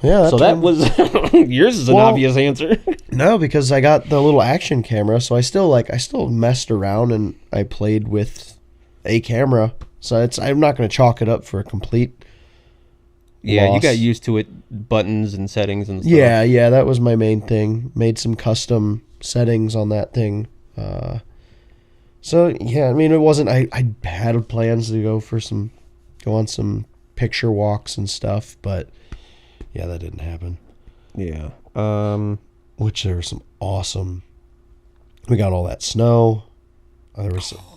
Yeah, so that was yours is an obvious answer. No, because I got the little action camera, so I still messed around and I played with a camera. So I'm not going to chalk it up for a complete Yeah, loss. You got used to it, buttons and settings and stuff. Yeah, that was my main thing. Made some custom settings on that thing. So yeah, I mean, it wasn't. I had plans to go on some picture walks and stuff, but yeah, that didn't happen. Yeah. Which there was some awesome. We got all that snow.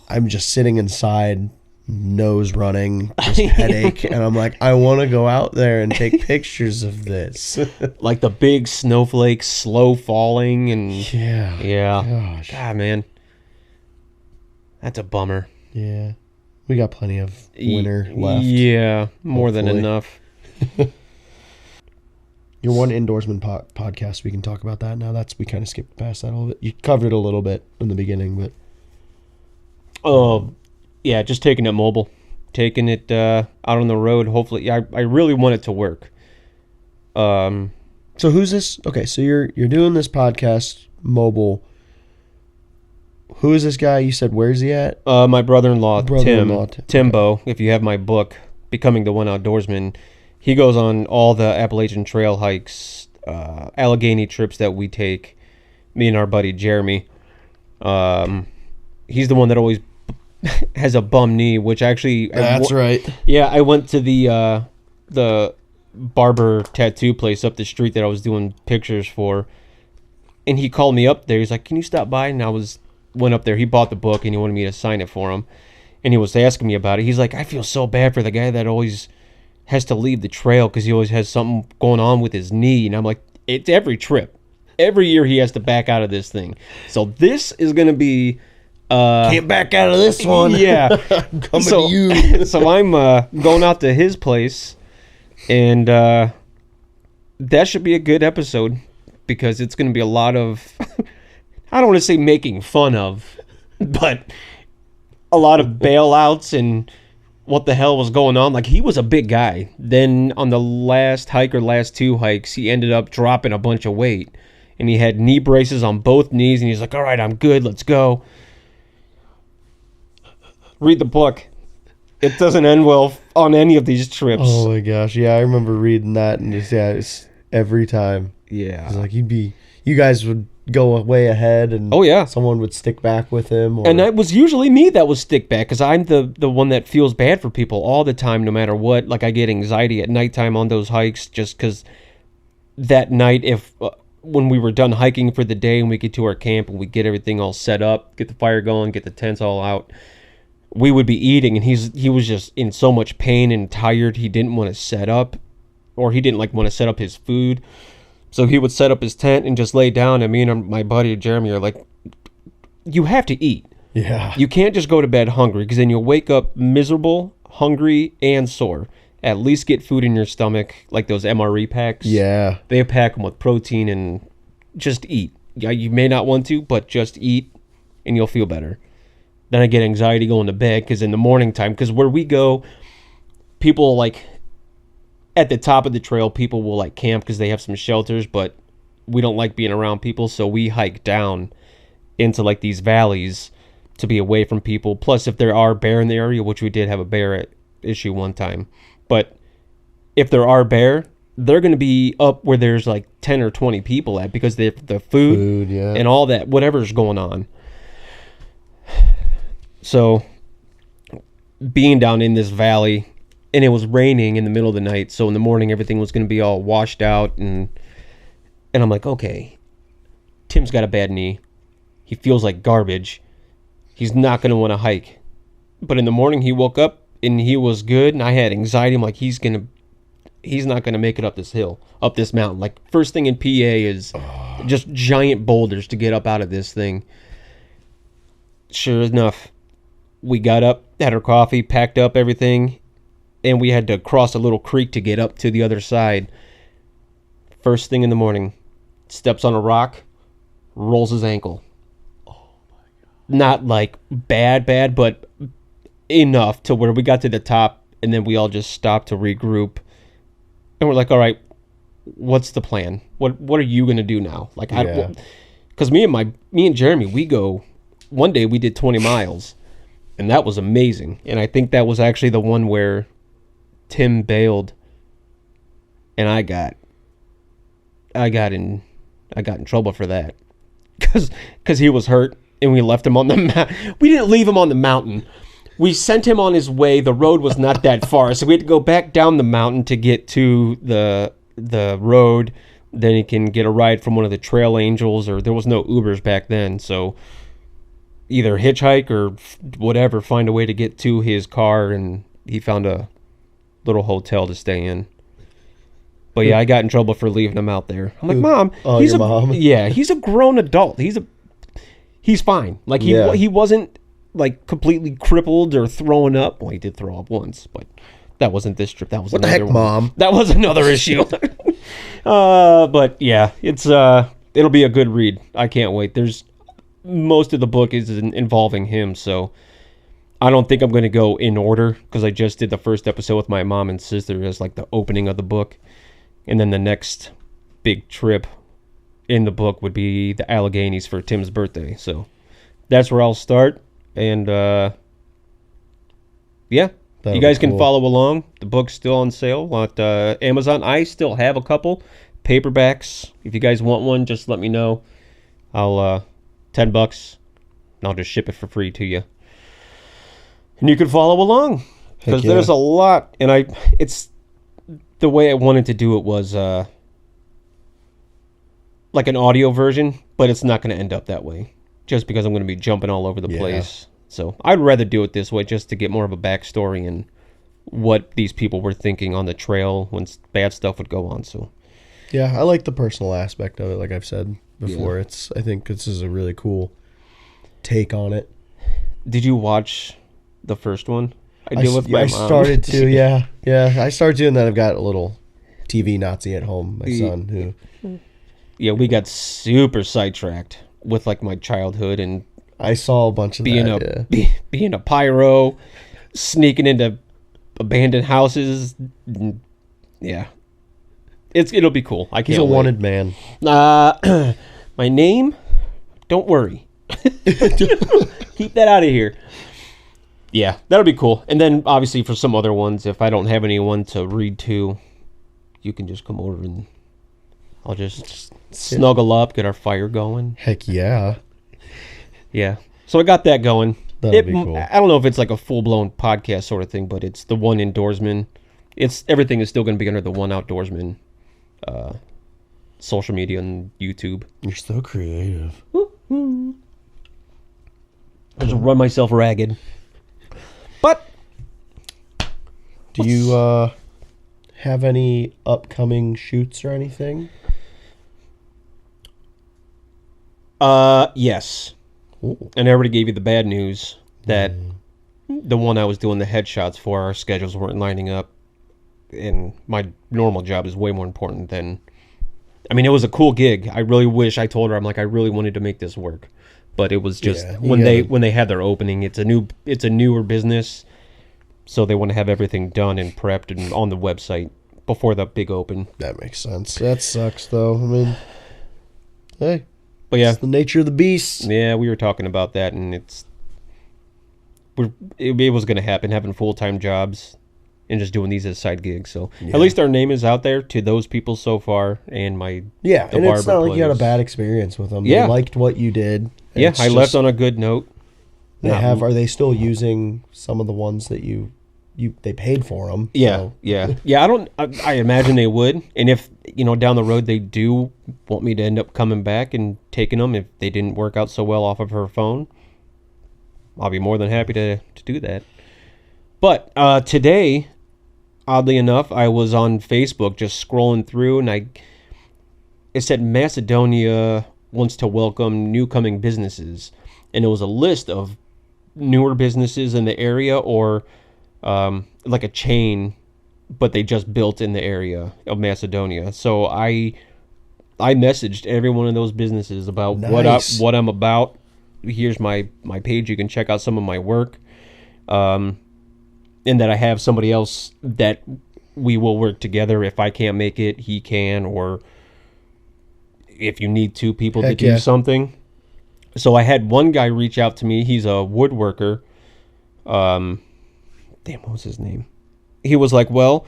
I'm just sitting inside, nose running, just headache, and I'm like, I want to go out there and take pictures of this. Like the big snowflakes slow falling and yeah. Gosh. God, man. That's a bummer. Yeah. We got plenty of winter left. Yeah, more than hopefully. enough. Your one indoorsman podcast, we can talk about that now. We kind of skipped past that a little bit. You covered it a little bit in the beginning, but... Oh, yeah, just taking it mobile. Taking it out on the road, hopefully. I really want it to work. So who's this? Okay, so you're doing this podcast mobile. Who is this guy? You said, where's he at? My brother-in-law, Brother-in-law, Timbo. If you have my book, Becoming the One Outdoorsman, he goes on all the Appalachian Trail hikes, Allegheny trips that we take, me and our buddy Jeremy. He's the one that always has a bum knee, which actually... That's right. Yeah, I went to the barber tattoo place up the street that I was doing pictures for, and he called me up there. He's like, can you stop by? And went up there. He bought the book and he wanted me to sign it for him, and he was asking me about it. He's like, I feel so bad for the guy that always has to leave the trail because he always has something going on with his knee. And I'm like, it's every trip. Every year he has to back out of this thing. So this is going to be... Can't back out of this one. Yeah. I'm coming to you. So I'm going out to his place, and that should be a good episode because it's going to be a lot of... I don't want to say making fun of, but a lot of bailouts and what the hell was going on. Like, he was a big guy. Then on the last hike or last two hikes, he ended up dropping a bunch of weight, and he had knee braces on both knees, and he's like, all right, I'm good, let's go. Read the book. It doesn't end well on any of these trips. Oh my gosh, yeah, I remember reading that, and it's every time. Yeah. It's like you guys would go way ahead, and someone would stick back with him. And it was usually me that would stick back because I'm the one that feels bad for people all the time, no matter what. Like, I get anxiety at nighttime on those hikes just because that night, when we were done hiking for the day and we get to our camp and we get everything all set up, get the fire going, get the tents all out, we would be eating, and he was just in so much pain and tired. He didn't want to set up, or he didn't want to set up his food. So he would set up his tent and just lay down, and me and my buddy Jeremy are like, you have to eat. Yeah. You can't just go to bed hungry because then you'll wake up miserable, hungry, and sore. At least get food in your stomach, like those MRE packs. Yeah. They pack them with protein, and just eat. Yeah, you may not want to, but just eat, and you'll feel better. Then I get anxiety going to bed because in the morning time, because where we go, people at the top of the trail, people will camp because they have some shelters, but we don't like being around people, so we hike down into these valleys to be away from people. Plus, if there are bear in the area, which we did have a bear issue one time, but if there are bear, they're going to be up where there's 10 or 20 people at because they have the food yeah. and all that, whatever's going on. So, being down in this valley, and it was raining in the middle of the night, so in the morning everything was going to be all washed out, and I'm like, okay, Tim's got a bad knee. He feels like garbage. He's not going to want to hike. But in the morning he woke up, and he was good, and I had anxiety. I'm like, he's not going to make it up this hill, up this mountain. First thing in PA is just giant boulders to get up out of this thing. sure enough, we got up, had our coffee, packed up everything, and we had to cross a little creek to get up to the other side. First thing in the morning, steps on a rock, rolls his ankle. Oh my God. Not like bad, but enough to where we got to the top, and then we all just stopped to regroup. And we're like, all right, what's the plan? What are you going to do now? Like, Yeah. Because me and Jeremy, one day we did 20 miles, and that was amazing. And I think that was actually the one where Tim bailed, and I got in trouble for that, because he was hurt, and we left him on the we didn't leave him on the mountain. We sent him on his way. The road was not that far, so we had to go back down the mountain to get to the road. Then he can get a ride from one of the trail angels, or there was no Ubers back then, so either hitchhike or whatever, find a way to get to his car, and he found a little hotel to stay in. But yeah, I got in trouble for leaving him out there. I'm like, Mom, Oh, he's your mom? Yeah, he's a grown adult. He's fine. Like he wasn't like completely crippled or throwing up. Well, he did throw up once, but that wasn't this trip. That was What the another heck, one. Mom? That was another issue. But yeah, it'll be a good read. I can't wait. Most of the book is involving him, so I don't think I'm going to go in order, because I just did the first episode with my mom and sister as like the opening of the book, and then the next big trip in the book would be the Alleghenies for Tim's birthday. So that's where I'll start, and yeah. That'll You guys be can cool. follow along. The book's still on sale at Amazon. I still have a couple paperbacks. If you guys want one, just let me know. I'll $10, and I'll just ship it for free to you. And you can follow along, because yeah. there's a lot. And it's the way I wanted to do it was like an audio version, but it's not going to end up that way, just because I'm going to be jumping all over the place. So I'd rather do it this way, just to get more of a backstory and what these people were thinking on the trail when bad stuff would go on. So Yeah, I like the personal aspect of it, like I've said before. I think this is a really cool take on it. did you watch the first one? I did with my I mom. started to, yeah. I started doing that. I've got a little TV Nazi at home, my son, who Yeah, we got super sidetracked with like my childhood and I saw a bunch of being a pyro, sneaking into abandoned houses. Yeah, it'll be cool. I can't. He's a wait. wanted man. My name. Don't worry. Keep that out of here. Yeah, that'll be cool. And then obviously for some other ones, if I don't have anyone to read to, you can just come over and I'll just snuggle up, get our fire going. Heck yeah. Yeah. So I got that going. That'll be cool. I don't know if it's like a full-blown podcast sort of thing, but it's the One Indoorsman. Everything is still going to be under the One Outdoorsman social media and YouTube. You're so creative. I just run myself ragged. But Do you have any upcoming shoots or anything? yes. Ooh. And I already gave you the bad news that the one I was doing the headshots for, our schedules weren't lining up, and my normal job is way more important than. I mean, it was a cool gig. I really wish I told her, I'm like, I really wanted to make this work, but it was just when they had their opening. It's a newer business, so they want to have everything done and prepped and on the website before the big open. That makes sense. That sucks, though. I mean, hey. But yeah, It's the nature of the beast. yeah, we were talking about that, and it was going to happen, having full-time jobs and just doing these as side gigs. So at least our name is out there to those people so far, and Yeah, and it's not like you had a players. bad experience with them. Yeah. They liked what you did. Yeah, It's I left just- on a good note. Are they still using some of the ones that they paid for them? Yeah, yeah. I imagine they would, and if down the road they do want me to end up coming back and taking them if they didn't work out so well off of her phone, I'll be more than happy to do that. But today, oddly enough, I was on Facebook just scrolling through, and it said Macedonia wants to welcome new coming businesses, and it was a list of newer businesses in the area, or like a chain, but they just built in the area of Macedonia. So I messaged every one of those businesses about Nice. what I'm about. Here's my page. You can check out some of my work, and that I have somebody else that we will work together. If I can't make it, he can, or if you need two people to Heck do yeah. something. So I had one guy reach out to me. He's a woodworker. Damn, what was his name? He was like, well,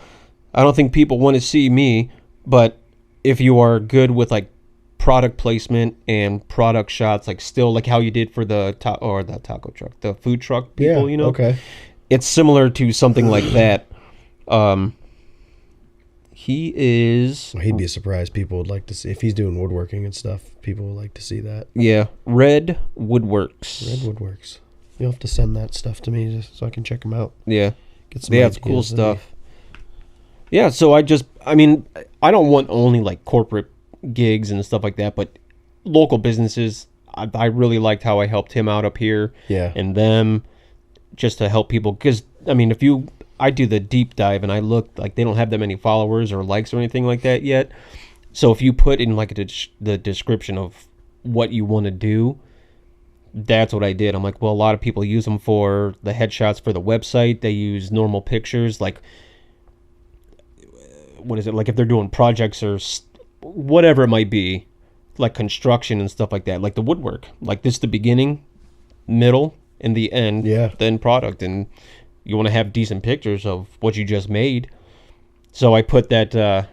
I don't think people want to see me, but if you are good with like product placement and product shots, like still like how you did for the taco truck, the food truck people, Yeah, you know, okay. it's similar to something like that. He is, Well, he'd be surprised. People would like to see, if he's doing woodworking and stuff, people would like to see that. yeah, Red Woodworks. Red Woodworks. You'll have to send that stuff to me just so I can check them out. Yeah. Get some Yeah, it's cool ideas. That'd stuff. Yeah, so I mean, I don't want only like corporate gigs and stuff like that, but local businesses, I really liked how I helped him out up here. Yeah. And them, just to help people. Because, I mean, I do the deep dive and I look, like they don't have that many followers or likes or anything like that yet. So if you put in like the description of what you want to do, that's what I did. I'm like, well, a lot of people use them for the headshots for the website. They use normal pictures, like, what is it, like if they're doing projects or whatever it might be, like construction and stuff like that, like the woodwork, like this, the beginning, middle, and the end, Yeah. the end product. And you want to have decent pictures of what you just made. So I put that, how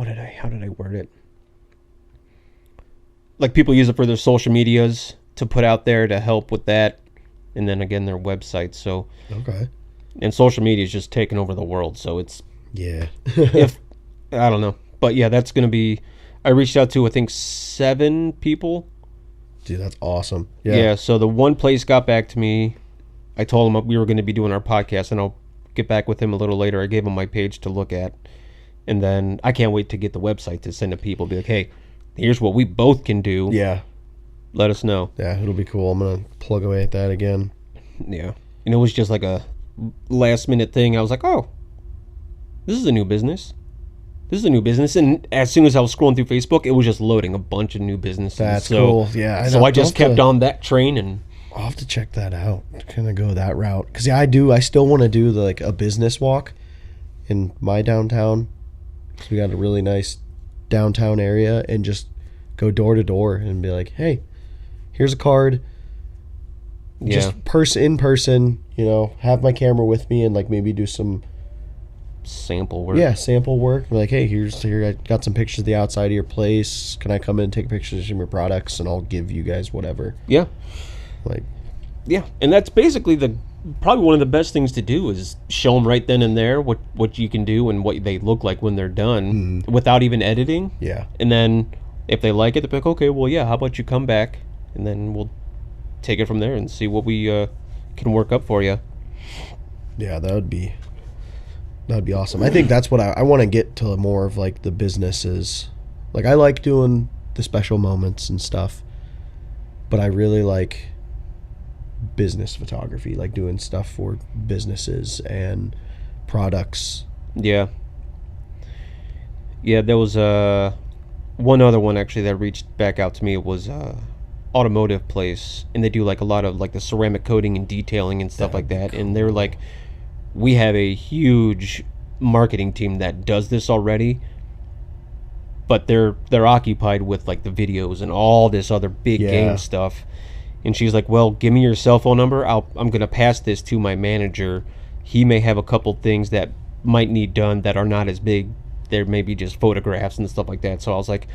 did I word it? Like people use it for their social medias to put out there to help with that. And then again, their websites. So, Okay. and social media is just taking over the world. So it's, Yeah. if, I don't know. But yeah, that's going to be, I reached out to, I think, 7 people. Dude, that's awesome. Yeah. So the one place got back to me. I told him we were going to be doing our podcast, and I'll get back with him a little later. I gave him my page to look at. And then I can't wait to get the website to send to people. Be like, hey, here's what we both can do. Yeah. Let us know. Yeah, it'll be cool. I'm going to plug away at that again. Yeah. And it was just like a last minute thing. I was like, oh, this is a new business. This is a new business. And as soon as I was scrolling through Facebook, it was just loading a bunch of new businesses. That's so, cool. Yeah. So I just kept on that train, and I'll have to check that out. Kind of go that route. Because, yeah, I still want to do like a business walk in my downtown. So we got a really nice downtown area, and just go door to door and be like, hey, here's a card. yeah, Just in person, you know, have my camera with me and like maybe do some sample work. sample work. Be like, hey, here I got some pictures of the outside of your place. Can I come in and take pictures of your products, and I'll give you guys whatever. Yeah. Like, Yeah. And that's basically probably one of the best things to do is show them right then and there what you can do and what they look like when they're done without even editing. yeah. And then if they like it, they're like, okay, well, yeah, how about you come back, and then we'll take it from there and see what we can work up for you. Yeah, that'd be awesome. I think that's what I want to get to, more of like the businesses. Like, I like doing the special moments and stuff, but I really like business photography, like doing stuff for businesses and products. Yeah. Yeah, there was one other one actually that reached back out to me. It was automotive place, and they do like a lot of like the ceramic coating and detailing and stuff like that. And they're like, we have a huge marketing team that does this already, but they're occupied with like the videos and all this other big game stuff. And she's like, well, give me your cell phone number. I'm going to pass this to my manager. He may have a couple things that might need done that are not as big. There may be just photographs and stuff like that. So I was like,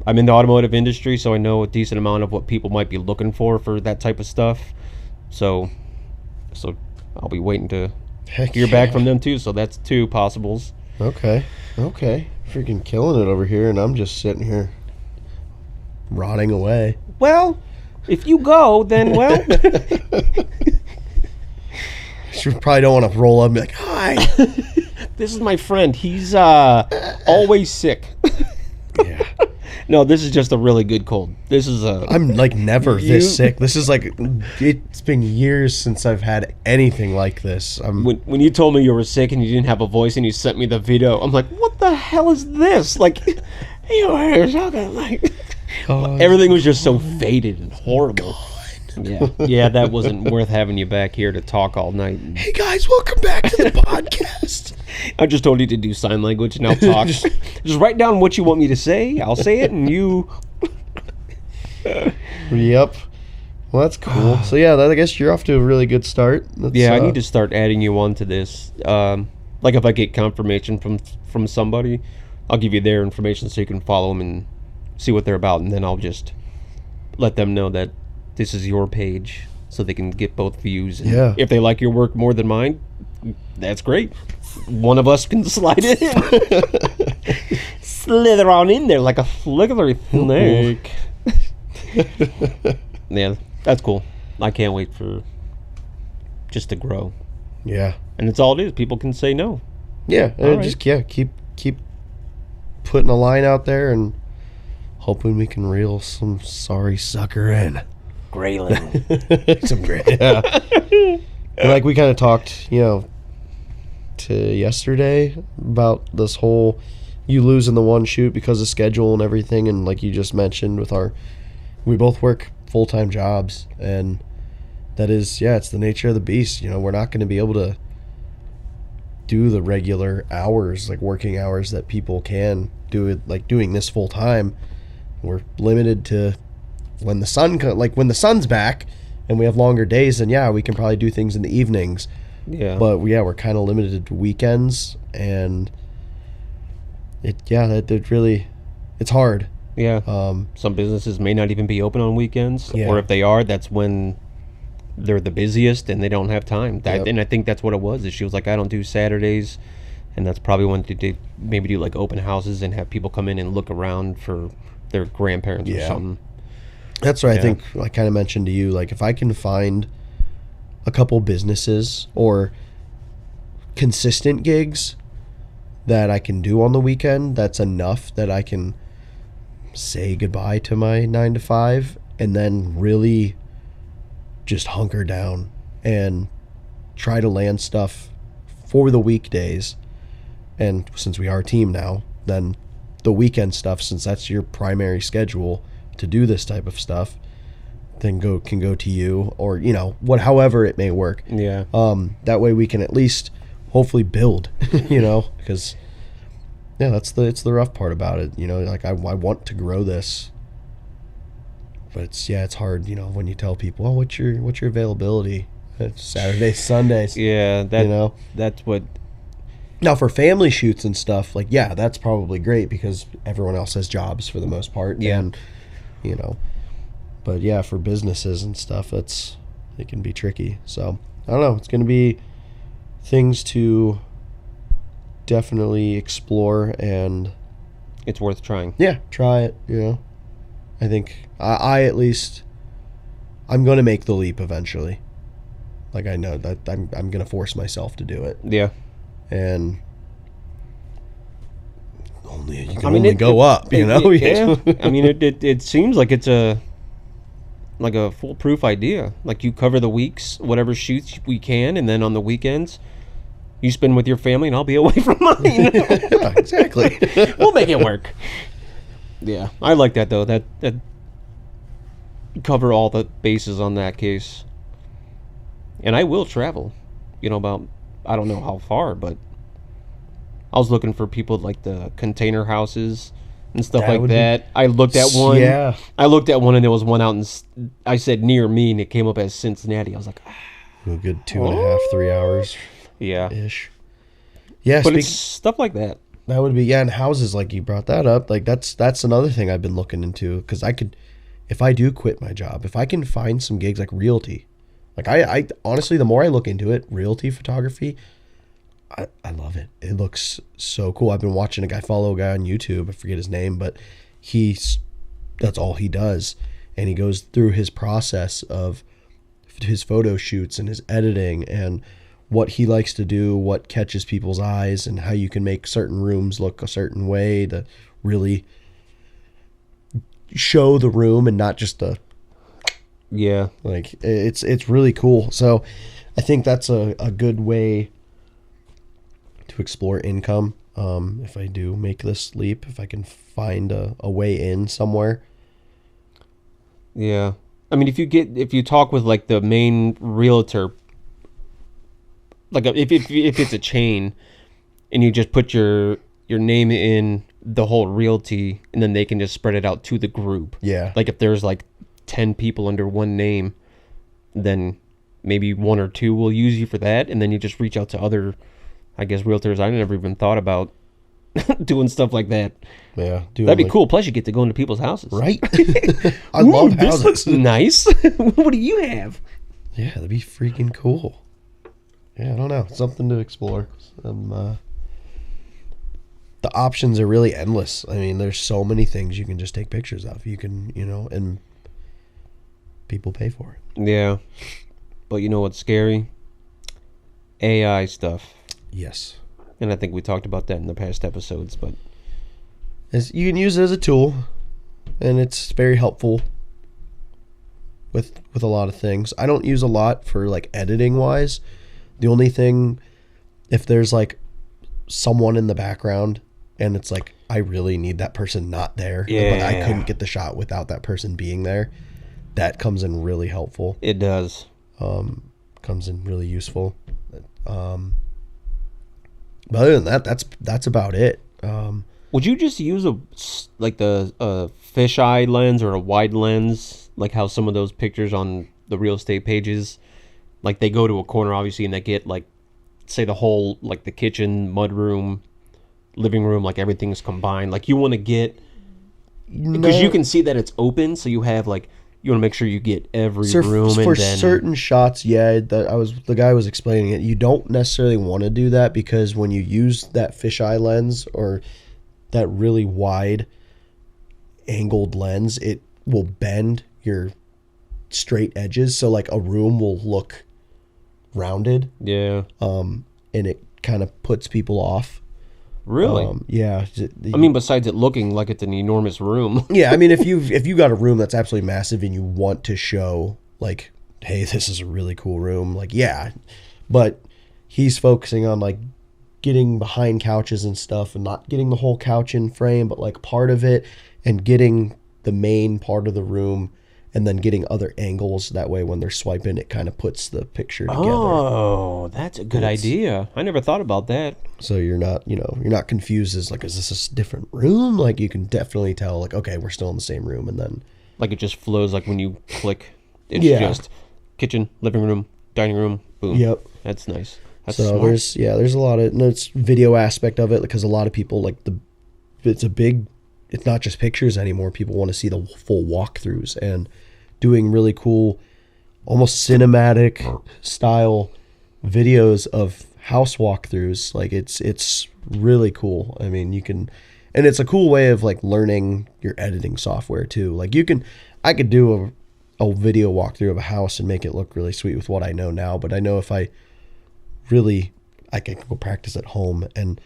I'm in the automotive industry, so I know a decent amount of what people might be looking for that type of stuff. So I'll be waiting to hear back from them too. So that's 2 possibles. Okay. Freaking killing it over here, and I'm just sitting here rotting away. Well, if you go, then well. You probably don't want to roll up and be like, hi. This is my friend. He's always sick. Yeah. No, this is just a really good cold. This is a. I'm like never this sick. This is like, it's been years since I've had anything like this. When you told me you were sick and you didn't have a voice and you sent me the video, I'm like, what the hell is this? Like, you were talking like. Everything was just so faded and horrible. Yeah, that wasn't worth having you back here to talk all night. Hey guys, welcome back to the podcast. I just told you to do sign language and I'll talk. Just write down what you want me to say. I'll say it and you. Yep. Well, that's cool. So yeah, I guess you're off to a really good start. I need to start adding you onto this. Like if I get confirmation from somebody, I'll give you their information so you can follow them and see what they're about, and then I'll just let them know that this is your page so they can get both views. And if they like your work more than mine, that's great. One of us can slide in. Slither on in there like a slithery snake. Yeah, that's cool. I can't wait for just to grow. Yeah. And that's all it is. People can say no. Yeah, and just keep putting a line out there and hoping we can reel some sorry sucker in. Grayling. Some great. Yeah. And like we kind of talked, to yesterday about this whole you losing the one shoot because of schedule and everything, and like you just mentioned with we both work full-time jobs, and that is, it's the nature of the beast. We're not going to be able to do the regular hours, like working hours that people can do it, like doing this full-time. We're limited to when the sun's back and we have longer days, then we can probably do things in the evenings. Yeah. But we're kind of limited to weekends, and it's hard. Yeah. Some businesses may not even be open on weekends, or if they are, that's when they're the busiest and they don't have time. And I think that's what it was. Is she was like, I don't do Saturdays, and that's probably when they maybe do like open houses and have people come in and look around for their grandparents or something. That's what I think. I kind of mentioned to you, like if I can find a couple businesses or consistent gigs that I can do on the weekend, that's enough that I can say goodbye to my 9 to 5 and then really just hunker down and try to land stuff for the weekdays. And since we are a team now, then the weekend stuff, since that's your primary schedule to do this type of stuff, then can go to you, or however it may work. Yeah. That way we can at least hopefully build, because it's the rough part about it. Like I want to grow this, but it's hard. When you tell people, oh, what's your availability? It's Saturdays, Sundays. Yeah. That's what. Now for family shoots and stuff, like that's probably great because everyone else has jobs for the most part. Yeah. And but for businesses and stuff, it can be tricky. So I don't know. It's going to be things to definitely explore, and it's worth trying. Yeah, try it. I think I at least I'm going to make the leap eventually. Like I know that I'm going to force myself to do it. Yeah. And you can only go up, Yeah. I mean, it seems like it's a foolproof idea. Like you cover the weeks, whatever shoots we can, and then on the weekends, you spend with your family, and I'll be away from mine. Yeah, exactly. We'll make it work. Yeah, I like that though. That cover all the bases on that case. And I will travel. About, I don't know how far, but I was looking for people like the container houses and stuff like that. I looked at one. Yeah. I looked at one, and there was one out I said near me, and it came up as Cincinnati. I was like, a good 2.5, 3 hours. Yeah. Ish. Yeah. But it's stuff like that. That would be, and houses, like you brought that up. Like that's another thing I've been looking into, because if I do quit my job, if I can find some gigs like realty, like I honestly, the more I look into it, realty photography, I love it. It looks so cool. I've been watching follow a guy on YouTube. I forget his name, but that's all he does. And he goes through his process of his photo shoots and his editing and what he likes to do, what catches people's eyes, and how you can make certain rooms look a certain way to really show the room and not just the Yeah. like. It's really cool. So I think that's a good way to explore income. If I do make this leap, if I can find a way in somewhere. Yeah. I mean, if you talk with like the main realtor, like if it's a chain, and you just put your name in the whole realty, and then they can just spread it out to the group. Yeah. Like if there's like 10 people under one name, then maybe 1 or 2 will use you for that, and then you just reach out to other, I guess, realtors. I never even thought about doing stuff like that. Yeah. That'd be cool. Plus, you get to go into people's houses. Right? I love This houses. looks nice. What do you have? Yeah, that'd be freaking cool. Yeah, I don't know. Something to explore. The options are really endless. I mean, there's so many things you can just take pictures of. You can, and people pay for it. Yeah. But you know what's scary? AI stuff. Yes. And I think we talked about that in the past episodes, but You can use it as a tool, and it's very helpful with a lot of things. I don't use a lot for like editing wise. The only thing, if there's like someone in the background and it's like I really need that person not there, but I couldn't get the shot without that person being there, that comes in really helpful. it does. Comes in really useful. But other than that, that's about it. Would you just use a fisheye lens or a wide lens, like how some of those pictures on the real estate pages, like they go to a corner obviously and they get like, say the whole, like the kitchen, mudroom, living room, like everything's combined. Like you want to get, because you can see that it's open, so you have like, you want to make sure you get every room. For and then, certain shots, the guy was explaining it. You don't necessarily want to do that because when you use that fisheye lens or that really wide angled lens, it will bend your straight edges. So like a room will look rounded. Yeah. And it kind of puts people off. Really? Yeah. I mean, besides it looking like it's an enormous room. Yeah, I mean, if you got a room that's absolutely massive and you want to show like, hey, this is a really cool room, like, yeah, but he's focusing on like getting behind couches and stuff and not getting the whole couch in frame, but like part of it and getting the main part of the room and then getting other angles. That way when they're swiping, it kind of puts the picture together. Oh, that's a good idea. I never thought about that. So you're not confused as like, is this a different room? Like you can definitely tell like, okay, we're still in the same room. And then like it just flows like when you click. It's Yeah. just kitchen, living room, dining room, boom. Yep. That's nice. That's So smart. there's a lot of, and it's video aspect of it because a lot of people like it's not just pictures anymore. People want to see the full walkthroughs and doing really cool, almost cinematic style videos of house walkthroughs. Like it's really cool. I mean, and it's a cool way of like learning your editing software too. Like I could do a video walkthrough of a house and make it look really sweet with what I know now. But I know if I can go practice at home and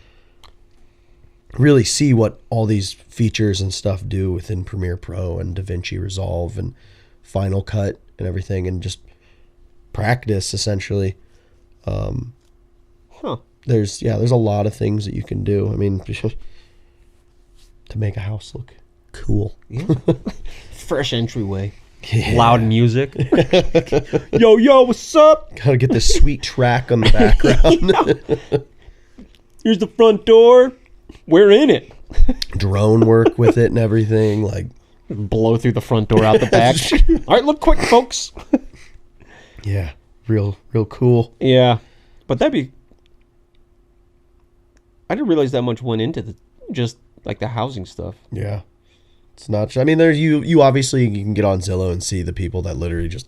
really see what all these features and stuff do within Premiere Pro and DaVinci Resolve and Final Cut and everything, and just practice essentially. There's a lot of things that you can do. I mean, to make a house look cool. Yeah. Fresh entryway. Yeah. Loud music. Yo, what's up? Gotta get this sweet track on the background. Here's the front door. We're in it. Drone work with it and everything. Like blow through the front door out the back. All right, look quick, folks. Yeah, real cool. Yeah, but I didn't realize that much went into just like the housing stuff. Yeah. It's not. I mean, there's you obviously you can get on Zillow and see the people that literally just.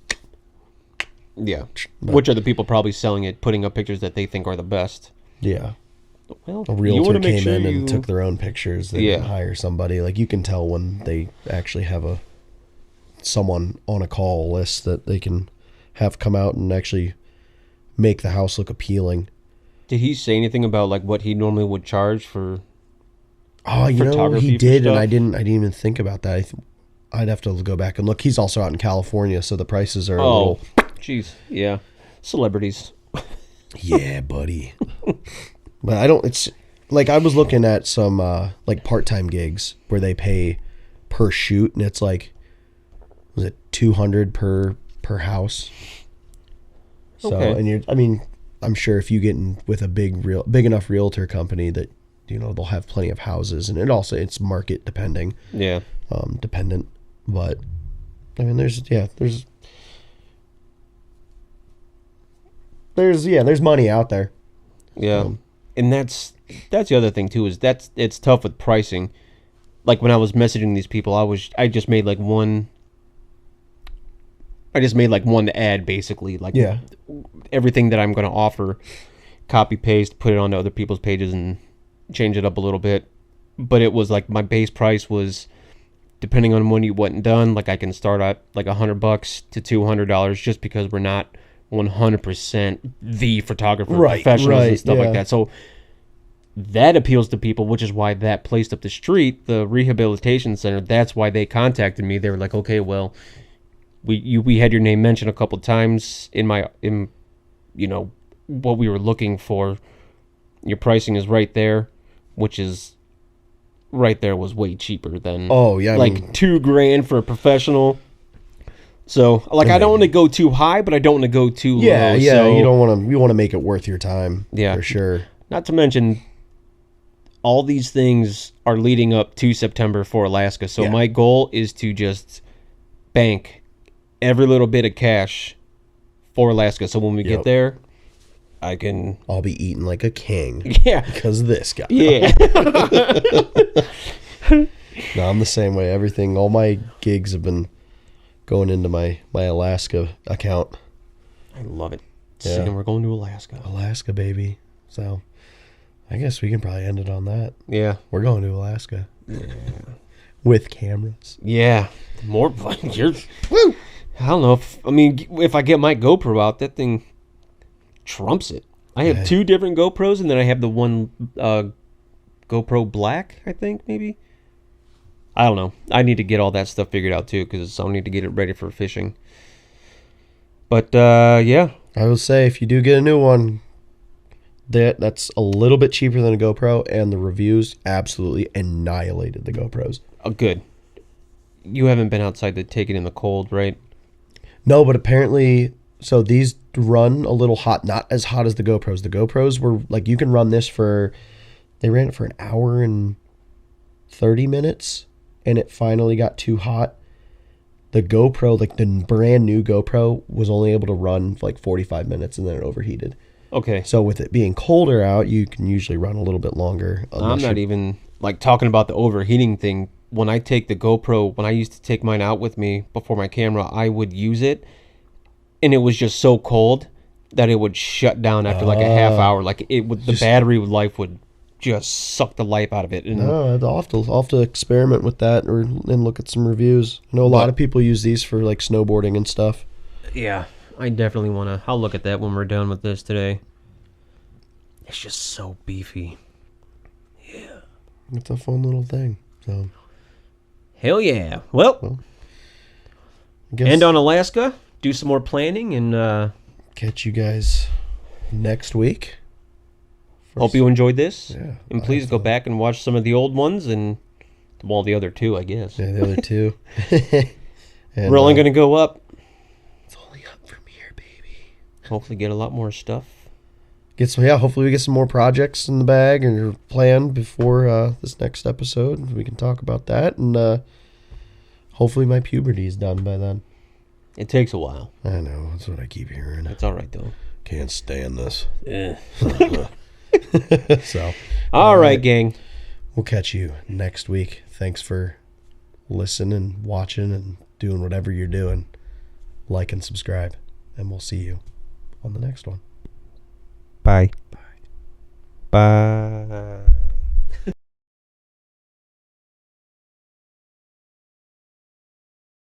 Yeah, which are the people probably selling it, putting up pictures that they think are the best. Yeah. Well, a realtor came in and took their own pictures. They didn't hire somebody. Like you can tell when they actually have someone on a call list that they can have come out and actually make the house look appealing. Did he say anything about like what he normally would charge for? Oh, he did, and I didn't even think about that. I'd have to go back and look. He's also out in California, so the prices are a Oh, little. jeez, yeah, celebrities. Yeah, buddy. But I don't. It's like I was looking at some like part-time gigs where they pay per shoot, and it's like, was it $200 per house? So Okay. and I mean, I'm sure if you get in with a big enough realtor company that they'll have plenty of houses, and it's market dependent. Yeah. But I mean, there's money out there. Yeah, and that's the other thing too is it's tough with pricing. Like when I was messaging these people, I just made like one. I just made like one ad basically, like everything that I'm going to offer, copy paste, put it onto other people's pages and change it up a little bit. But it was like my base price was, depending on when you went and done, like I can start at like $100 to $200 just because we're not 100% the photographer professionals and stuff like that. So that appeals to people, which is why that place up the street, the rehabilitation center, that's why they contacted me. They were like, okay, well, we had your name mentioned a couple times in what we were looking for. Your pricing is right there, which is right there was way cheaper than like $2,000 for a professional. So like I don't want to go too high, but I don't want to go too low. Yeah, so, you want to make it worth your time. Yeah, for sure. Not to mention, all these things are leading up to September for Alaska. So my goal is to just bank every little bit of cash for Alaska. So when we get there, I'll be eating like a king. Yeah. Because of this guy. Yeah. No, I'm the same way. All my gigs have been going into my Alaska account. I love it. Yeah. Saying we're going to Alaska. Alaska, baby. So I guess we can probably end it on that. Yeah. We're going to Alaska. Yeah. With cameras. Yeah. More fun. Woo! I don't know if I get my GoPro out, that thing trumps it. I have two different GoPros, and then I have the one GoPro Black, I think, maybe. I don't know. I need to get all that stuff figured out, too, because I'll need to get it ready for fishing. But, yeah. I will say, if you do get a new one, that's a little bit cheaper than a GoPro, and the reviews absolutely annihilated the GoPros. Oh, good. You haven't been outside to take it in the cold, right? No, but apparently, so these run a little hot, not as hot as the GoPros. The GoPros were, like, you can run this they ran it for an hour and 30 minutes, and it finally got too hot. The GoPro, like the brand new GoPro, was only able to run for like 45 minutes, and then it overheated. Okay. So with it being colder out, you can usually run a little bit longer. I'm not even, like, talking about the overheating thing. When I take the GoPro, when I used to take mine out with me before my camera, I would use it, and it was just so cold that it would shut down after like a half hour. Like the battery life would just suck the life out of it. And I'll have to experiment with that and look at some reviews. I know a lot of people use these for like snowboarding and stuff. Yeah, I definitely want to. I'll look at that when we're done with this today. It's just so beefy. Yeah, it's a fun little thing. So. Hell yeah. Well, end on Alaska, do some more planning, and catch you guys next week. Hope you enjoyed this. Yeah, and please go back and watch some of the old ones, and the other two, I guess. Yeah, the other two. And, we're only going to go up. It's only up from here, baby. Hopefully get a lot more stuff. Hopefully we get some more projects in the bag or planned before this next episode. We can talk about that, and hopefully my puberty is done by then. It takes a while. I know, that's what I keep hearing. It's all right though. Can't stand this. Yeah. So, all right, gang. We'll catch you next week. Thanks for listening, watching, and doing whatever you're doing. Like and subscribe, and we'll see you on the next one. Bye. Bye. Bye.